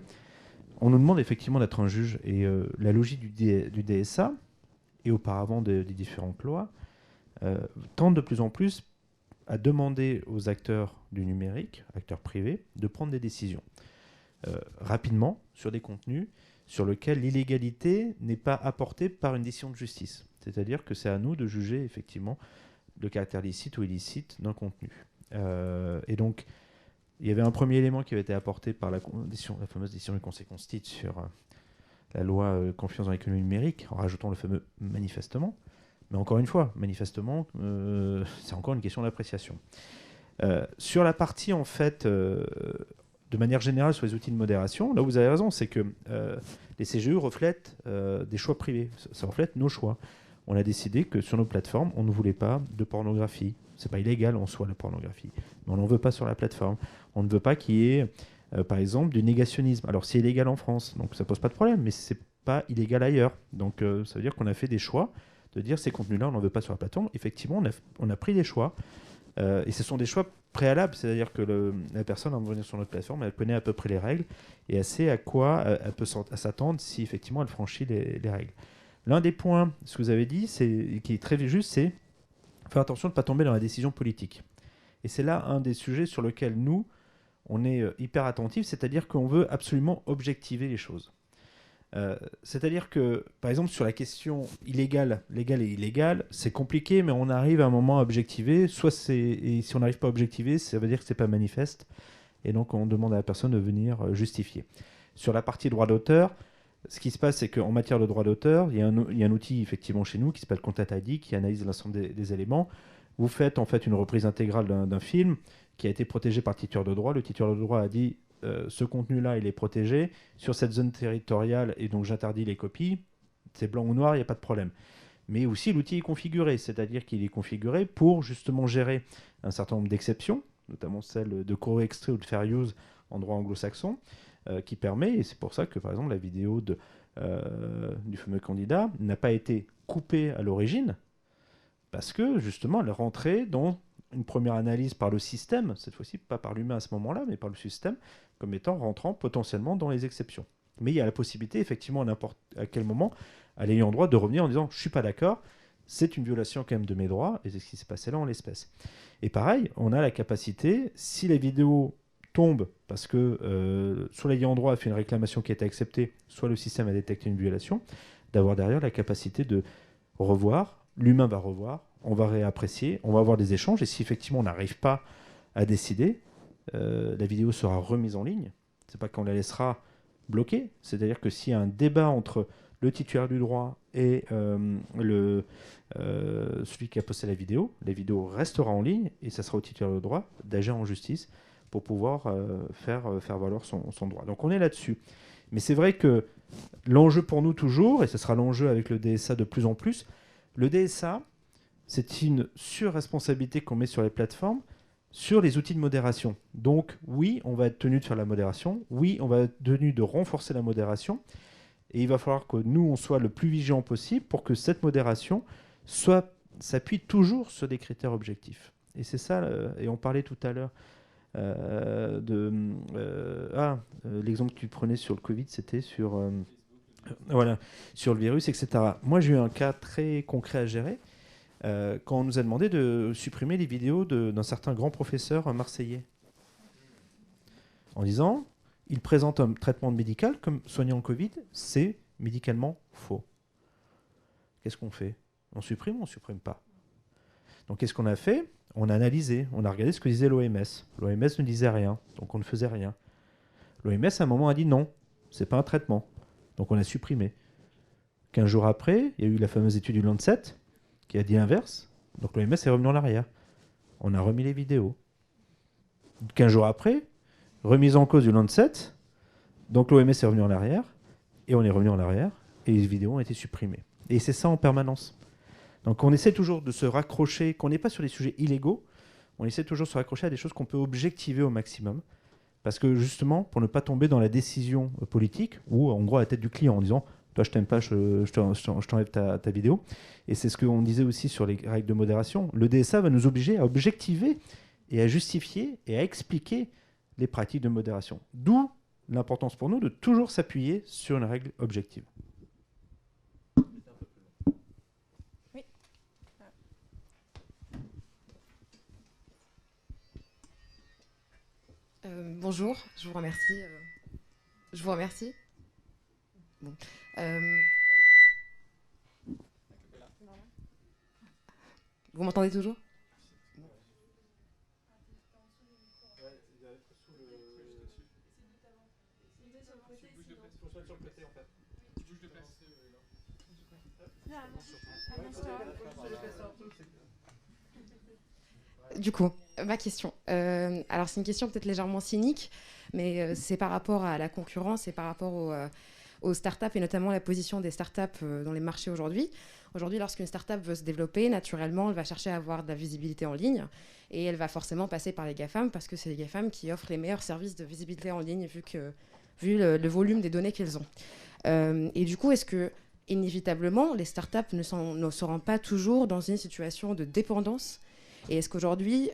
on nous demande effectivement d'être un juge. Et la logique du DSA, et auparavant des différentes lois, tend de plus en plus à demander aux acteurs du numérique, acteurs privés, de prendre des décisions rapidement sur des contenus sur lesquels l'illégalité n'est pas apportée par une décision de justice. C'est-à-dire que c'est à nous de juger effectivement le caractère licite ou illicite d'un contenu. Et donc, il y avait un premier élément qui avait été apporté par la fameuse décision du Conseil constitutionnel sur la loi confiance dans l'économie numérique, en rajoutant le fameux manifestement. Mais encore une fois, manifestement, c'est encore une question d'appréciation. Sur la partie, en fait, de manière générale, sur les outils de modération, là où vous avez raison, c'est que les CGE reflètent des choix privés. Ça reflète nos choix. On a décidé que sur nos plateformes, on ne voulait pas de pornographie. C'est pas illégal en soi, la pornographie. Mais on n'en veut pas sur la plateforme. On ne veut pas qu'il y ait, par exemple, du négationnisme. Alors, c'est illégal en France, donc ça pose pas de problème, mais c'est pas illégal ailleurs. Donc, ça veut dire qu'on a fait des choix de dire ces contenus-là, on n'en veut pas sur la plateforme. Effectivement, on a pris des choix. Et ce sont des choix préalables, c'est-à-dire que la personne, avant de venir sur notre plateforme, elle connaît à peu près les règles et elle sait à quoi elle peut s'attendre si effectivement elle franchit les règles. L'un des points, ce que vous avez dit, qui est très juste, c'est faire attention de ne pas tomber dans la décision politique. Et c'est là un des sujets sur lesquels nous, on est hyper attentifs, c'est-à-dire qu'on veut absolument objectiver les choses. C'est-à-dire que, par exemple, sur la question légal et illégal, c'est compliqué, mais on arrive à un moment à objectiver. Et si on n'arrive pas à objectiver, ça veut dire que c'est pas manifeste. Et donc, on demande à la personne de venir justifier. Sur la partie droit d'auteur, ce qui se passe, c'est qu'en matière de droit d'auteur, il y a un outil, effectivement, chez nous, qui s'appelle Content ID, qui analyse l'ensemble des éléments. Vous faites, en fait, une reprise intégrale d'un film qui a été protégé par le titulaire de droit. Le titulaire de droit a dit... ce contenu-là, il est protégé sur cette zone territoriale et donc j'interdis les copies. C'est blanc ou noir, il n'y a pas de problème. Mais aussi, l'outil est configuré, c'est-à-dire qu'il est configuré pour justement gérer un certain nombre d'exceptions, notamment celle de co-extrait ou de fair use en droit anglo-saxon, qui permet, et c'est pour ça que par exemple la vidéo du fameux candidat n'a pas été coupée à l'origine, parce que justement elle est rentrée dans une première analyse par le système, cette fois-ci pas par l'humain à ce moment-là, mais par le système, comme étant rentrant potentiellement dans les exceptions. Mais il y a la possibilité, effectivement, à n'importe quel moment, à l'ayant droit de revenir en disant « je suis pas d'accord, c'est une violation quand même de mes droits », et c'est ce qui s'est passé là en l'espèce. Et pareil, on a la capacité, si les vidéos tombent parce que soit l'ayant droit a fait une réclamation qui a été acceptée, soit le système a détecté une violation, d'avoir derrière la capacité de revoir, l'humain va revoir, on va réapprécier, on va avoir des échanges, et si effectivement on n'arrive pas à décider, la vidéo sera remise en ligne. C'est pas qu'on la laissera bloquée, c'est-à-dire que s'il y a un débat entre le titulaire du droit et celui qui a posté la vidéo restera en ligne, et ça sera au titulaire du droit d'agir en justice pour pouvoir faire valoir son droit. Donc on est là-dessus. Mais c'est vrai que l'enjeu pour nous toujours, et ce sera l'enjeu avec le DSA de plus en plus, le DSA, c'est une surresponsabilité qu'on met sur les plateformes, sur les outils de modération. Donc oui, on va être tenu de faire la modération, oui, on va être tenu de renforcer la modération, et il va falloir que nous, on soit le plus vigilant possible pour que cette modération s'appuie toujours sur des critères objectifs. Et c'est ça, et on parlait tout à l'heure l'exemple que tu prenais sur le Covid, c'était sur le virus, etc. Moi, j'ai eu un cas très concret à gérer quand on nous a demandé de supprimer les vidéos d'un certain grand professeur marseillais en disant il présente un traitement médical comme soignant le Covid, c'est médicalement faux. Qu'est-ce qu'on fait? On supprime ou on ne supprime pas? Donc qu'est-ce qu'on a fait? On a analysé, on a regardé ce que disait l'OMS. L'OMS ne disait rien, donc on ne faisait rien. L'OMS à un moment a dit non, c'est pas un traitement, donc on a supprimé. 15 jours après, il y a eu la fameuse étude du Lancet qui a dit l'inverse, donc l'OMS est revenu en arrière. On a remis les vidéos. 15 jours après, remise en cause du Lancet, donc l'OMS est revenu en arrière, et on est revenu en arrière, et les vidéos ont été supprimées. Et c'est ça en permanence. Donc on essaie toujours de se raccrocher, qu'on n'est pas sur des sujets illégaux, on essaie toujours de se raccrocher à des choses qu'on peut objectiver au maximum. Parce que justement, pour ne pas tomber dans la décision politique, ou en gros à la tête du client en disant « toi je t'aime pas, je t'enlève ta vidéo ». Et c'est ce qu'on disait aussi sur les règles de modération. Le DSA va nous obliger à objectiver et à justifier et à expliquer les pratiques de modération. D'où l'importance pour nous de toujours s'appuyer sur une règle objective. Bonjour, je vous remercie. Bon. Vous m'entendez toujours? Du coup, ma question. Alors, c'est une question peut-être légèrement cynique, mais c'est par rapport à la concurrence et par rapport aux startups, et notamment la position des startups dans les marchés aujourd'hui. Aujourd'hui, lorsqu'une startup veut se développer, naturellement, elle va chercher à avoir de la visibilité en ligne, et elle va forcément passer par les GAFAM, parce que c'est les GAFAM qui offrent les meilleurs services de visibilité en ligne, vu le volume des données qu'elles ont. Et du coup, est-ce que, inévitablement, les startups ne seront pas toujours dans une situation de dépendance? Et est-ce qu'aujourd'hui,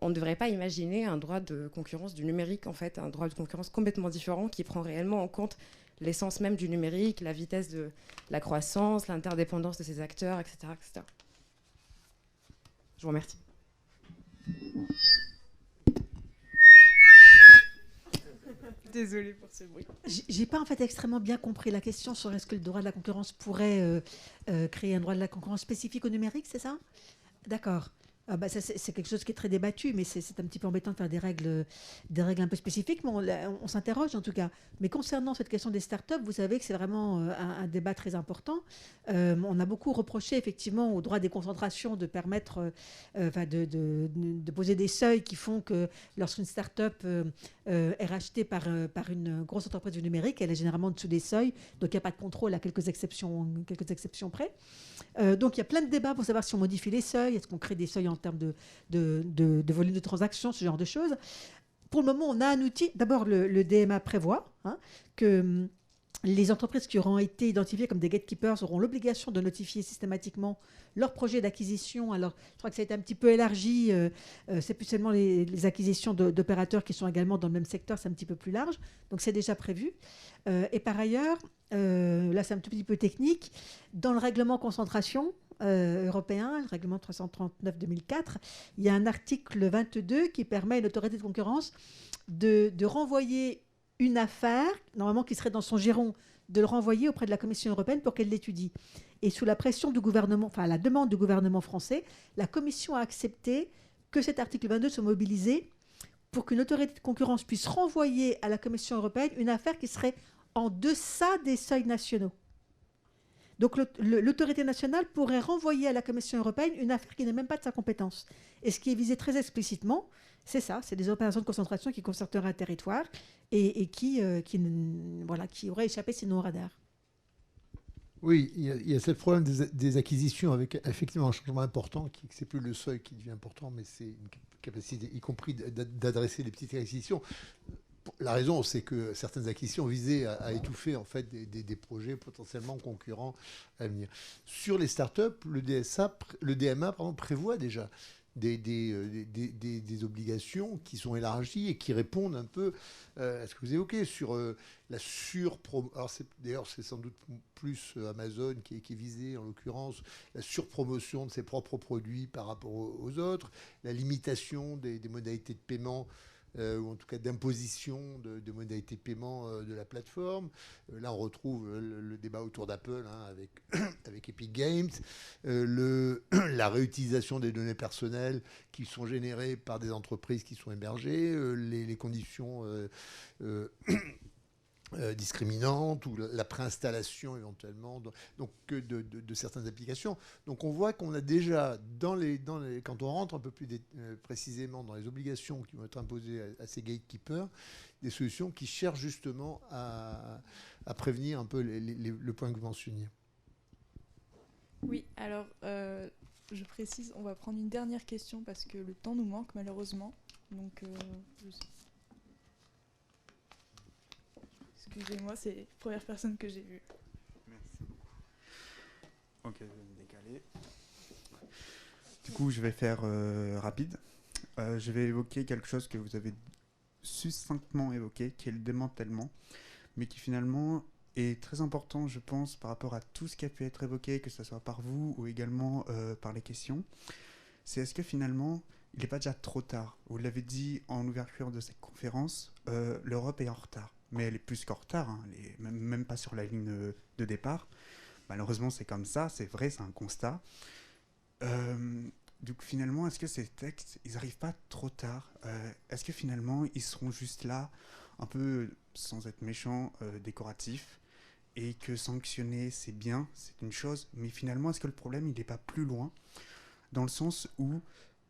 on ne devrait pas imaginer un droit de concurrence du numérique, en fait, un droit de concurrence complètement différent qui prend réellement en compte l'essence même du numérique, la vitesse de la croissance, l'interdépendance de ces acteurs, etc., etc. Je vous remercie. Désolée pour ce bruit. J'ai pas en fait extrêmement bien compris la question sur est-ce que le droit de la concurrence pourrait créer un droit de la concurrence spécifique au numérique, c'est ça? D'accord. Ça, c'est quelque chose qui est très débattu, mais c'est un petit peu embêtant de faire des règles un peu spécifiques, mais on s'interroge en tout cas. Mais concernant cette question des startups, vous savez que c'est vraiment un débat très important. On a beaucoup reproché effectivement au droit des concentrations de permettre de poser des seuils qui font que lorsqu'une startup est rachetée par une grosse entreprise du numérique, elle est généralement en dessous des seuils, donc il n'y a pas de contrôle à quelques exceptions près. Donc il y a plein de débats pour savoir si on modifie les seuils, est-ce qu'on crée des seuils en termes de volume de transactions, ce genre de choses. Pour le moment, on a un outil. D'abord, le DMA prévoit que les entreprises qui auront été identifiées comme des gatekeepers auront l'obligation de notifier systématiquement leur projet d'acquisition. Alors, je crois que ça a été un petit peu élargi. C'est plus seulement les acquisitions d'opérateurs qui sont également dans le même secteur, c'est un petit peu plus large. Donc, c'est déjà prévu. Et par ailleurs, là, c'est un tout petit peu technique. Dans le règlement concentration européen, le règlement 339/2004, il y a un article 22 qui permet à une autorité de concurrence de renvoyer une affaire, normalement qui serait dans son giron, de le renvoyer auprès de la Commission européenne pour qu'elle l'étudie. Et sous la pression du gouvernement, enfin la demande du gouvernement français, la Commission a accepté que cet article 22 soit mobilisé pour qu'une autorité de concurrence puisse renvoyer à la Commission européenne une affaire qui serait en deçà des seuils nationaux. Donc l'autorité nationale pourrait renvoyer à la Commission européenne une affaire qui n'est même pas de sa compétence. Et ce qui est visé très explicitement, c'est ça, c'est des opérations de concentration qui concerneraient un territoire et qui auraient échappé sinon au radar. Oui, il y a ce problème des acquisitions avec effectivement un changement important, que c'est plus le seuil qui devient important, mais c'est une capacité, y compris d'adresser les petites acquisitions. La raison, c'est que certaines acquisitions visaient à étouffer en fait des projets potentiellement concurrents à venir. Sur les startups, le DMA prévoit déjà des obligations qui sont élargies et qui répondent un peu à ce que vous évoquez sur la surpromotion. Alors d'ailleurs, c'est sans doute plus Amazon qui est visé en l'occurrence, la surpromotion de ses propres produits par rapport aux autres, la limitation des modalités de paiement. Ou en tout cas d'imposition de modalités de paiement de la plateforme. Là, on retrouve le débat autour d'Apple avec Epic Games, la réutilisation des données personnelles qui sont générées par des entreprises qui sont hébergées, les conditions discriminantes ou la préinstallation éventuellement de certaines applications. Donc on voit qu'on a déjà, quand on rentre un peu plus précisément dans les obligations qui vont être imposées à ces gatekeepers, des solutions qui cherchent justement à prévenir un peu le point que vous mentionniez. Oui, alors je précise, on va prendre une dernière question parce que le temps nous manque malheureusement. Donc excusez-moi, c'est la première personne que j'ai vue. Merci beaucoup. Ok, je vais me décaler. Du coup, je vais faire rapide. Je vais évoquer quelque chose que vous avez succinctement évoqué, qui est le démantèlement, mais qui finalement est très important, je pense, par rapport à tout ce qui a pu être évoqué, que ce soit par vous ou également par les questions. C'est est-ce que finalement, il n'est pas déjà trop tard? Vous l'avez dit en ouverture de cette conférence, l'Europe est en retard. Mais elle est plus qu'en retard, hein. Elle est même pas sur la ligne de départ. Malheureusement, c'est comme ça, c'est vrai, c'est un constat. Donc finalement, est-ce que ces textes, ils n'arrivent pas trop tard? Est-ce que finalement, ils seront juste là, un peu, sans être méchants, décoratifs, et que sanctionner, c'est bien, c'est une chose, mais finalement, est-ce que le problème, il n'est pas plus loin? Dans le sens où,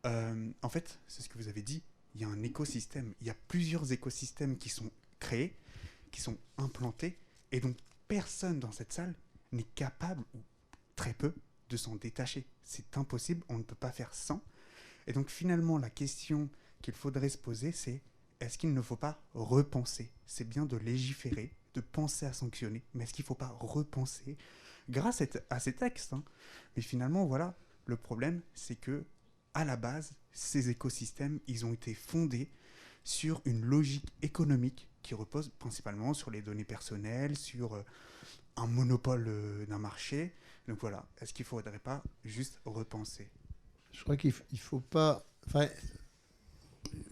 en fait, c'est ce que vous avez dit, il y a un écosystème, il y a plusieurs écosystèmes qui sont créés, qui sont implantés, et donc personne dans cette salle n'est capable, ou très peu, de s'en détacher. C'est impossible, on ne peut pas faire sans. Et donc finalement, la question qu'il faudrait se poser, c'est est-ce qu'il ne faut pas repenser? C'est bien de légiférer, de penser à sanctionner, mais est-ce qu'il ne faut pas repenser grâce à ces textes, hein? Mais finalement, voilà, le problème, c'est que à la base, ces écosystèmes, ils ont été fondés sur une logique économique qui repose principalement sur les données personnelles, sur un monopole d'un marché. Donc voilà, est-ce qu'il ne faudrait pas juste repenser? Je crois qu'il ne faut pas... Enfin,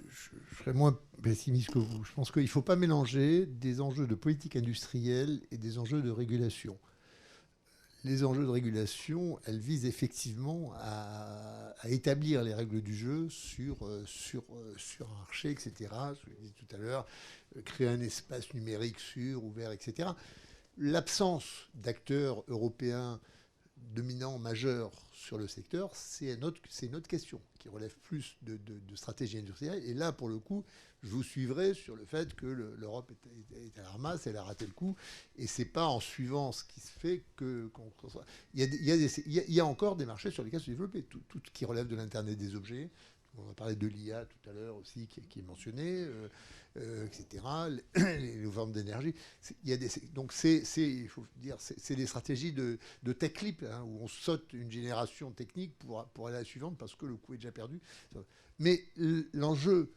je serais moins pessimiste que vous. Je pense qu'il ne faut pas mélanger des enjeux de politique industrielle et des enjeux de régulation. Les enjeux de régulation, elles visent effectivement à établir les règles du jeu sur un marché, etc. Je l'ai dit tout à l'heure, créer un espace numérique sûr, ouvert, etc. L'absence d'acteurs européens dominants, majeurs sur le secteur, c'est une autre question qui relève plus de stratégie industrielle. Et là, pour le coup, je vous suivrai sur le fait que l'Europe est à la ramasse, elle a raté le coup. Et c'est pas en suivant ce qui se fait il y a encore des marchés sur lesquels se développer. Tout ce qui relève de l'Internet des objets. On a parlé de l'IA tout à l'heure aussi, qui est mentionné, etc. Les formes d'énergie. Donc il faut dire, c'est des stratégies de tech leap, hein, où on saute une génération technique pour aller à la suivante parce que le coup est déjà perdu. Mais l'enjeu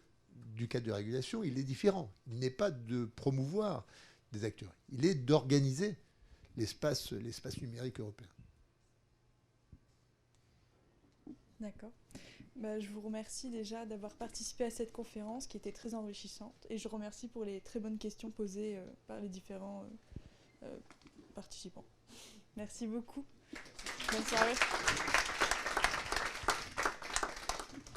du cadre de régulation, il est différent. Il n'est pas de promouvoir des acteurs. Il est d'organiser l'espace numérique européen. D'accord. Je vous remercie déjà d'avoir participé à cette conférence qui était très enrichissante et je remercie pour les très bonnes questions posées par les différents participants. Merci beaucoup. Bonne soirée.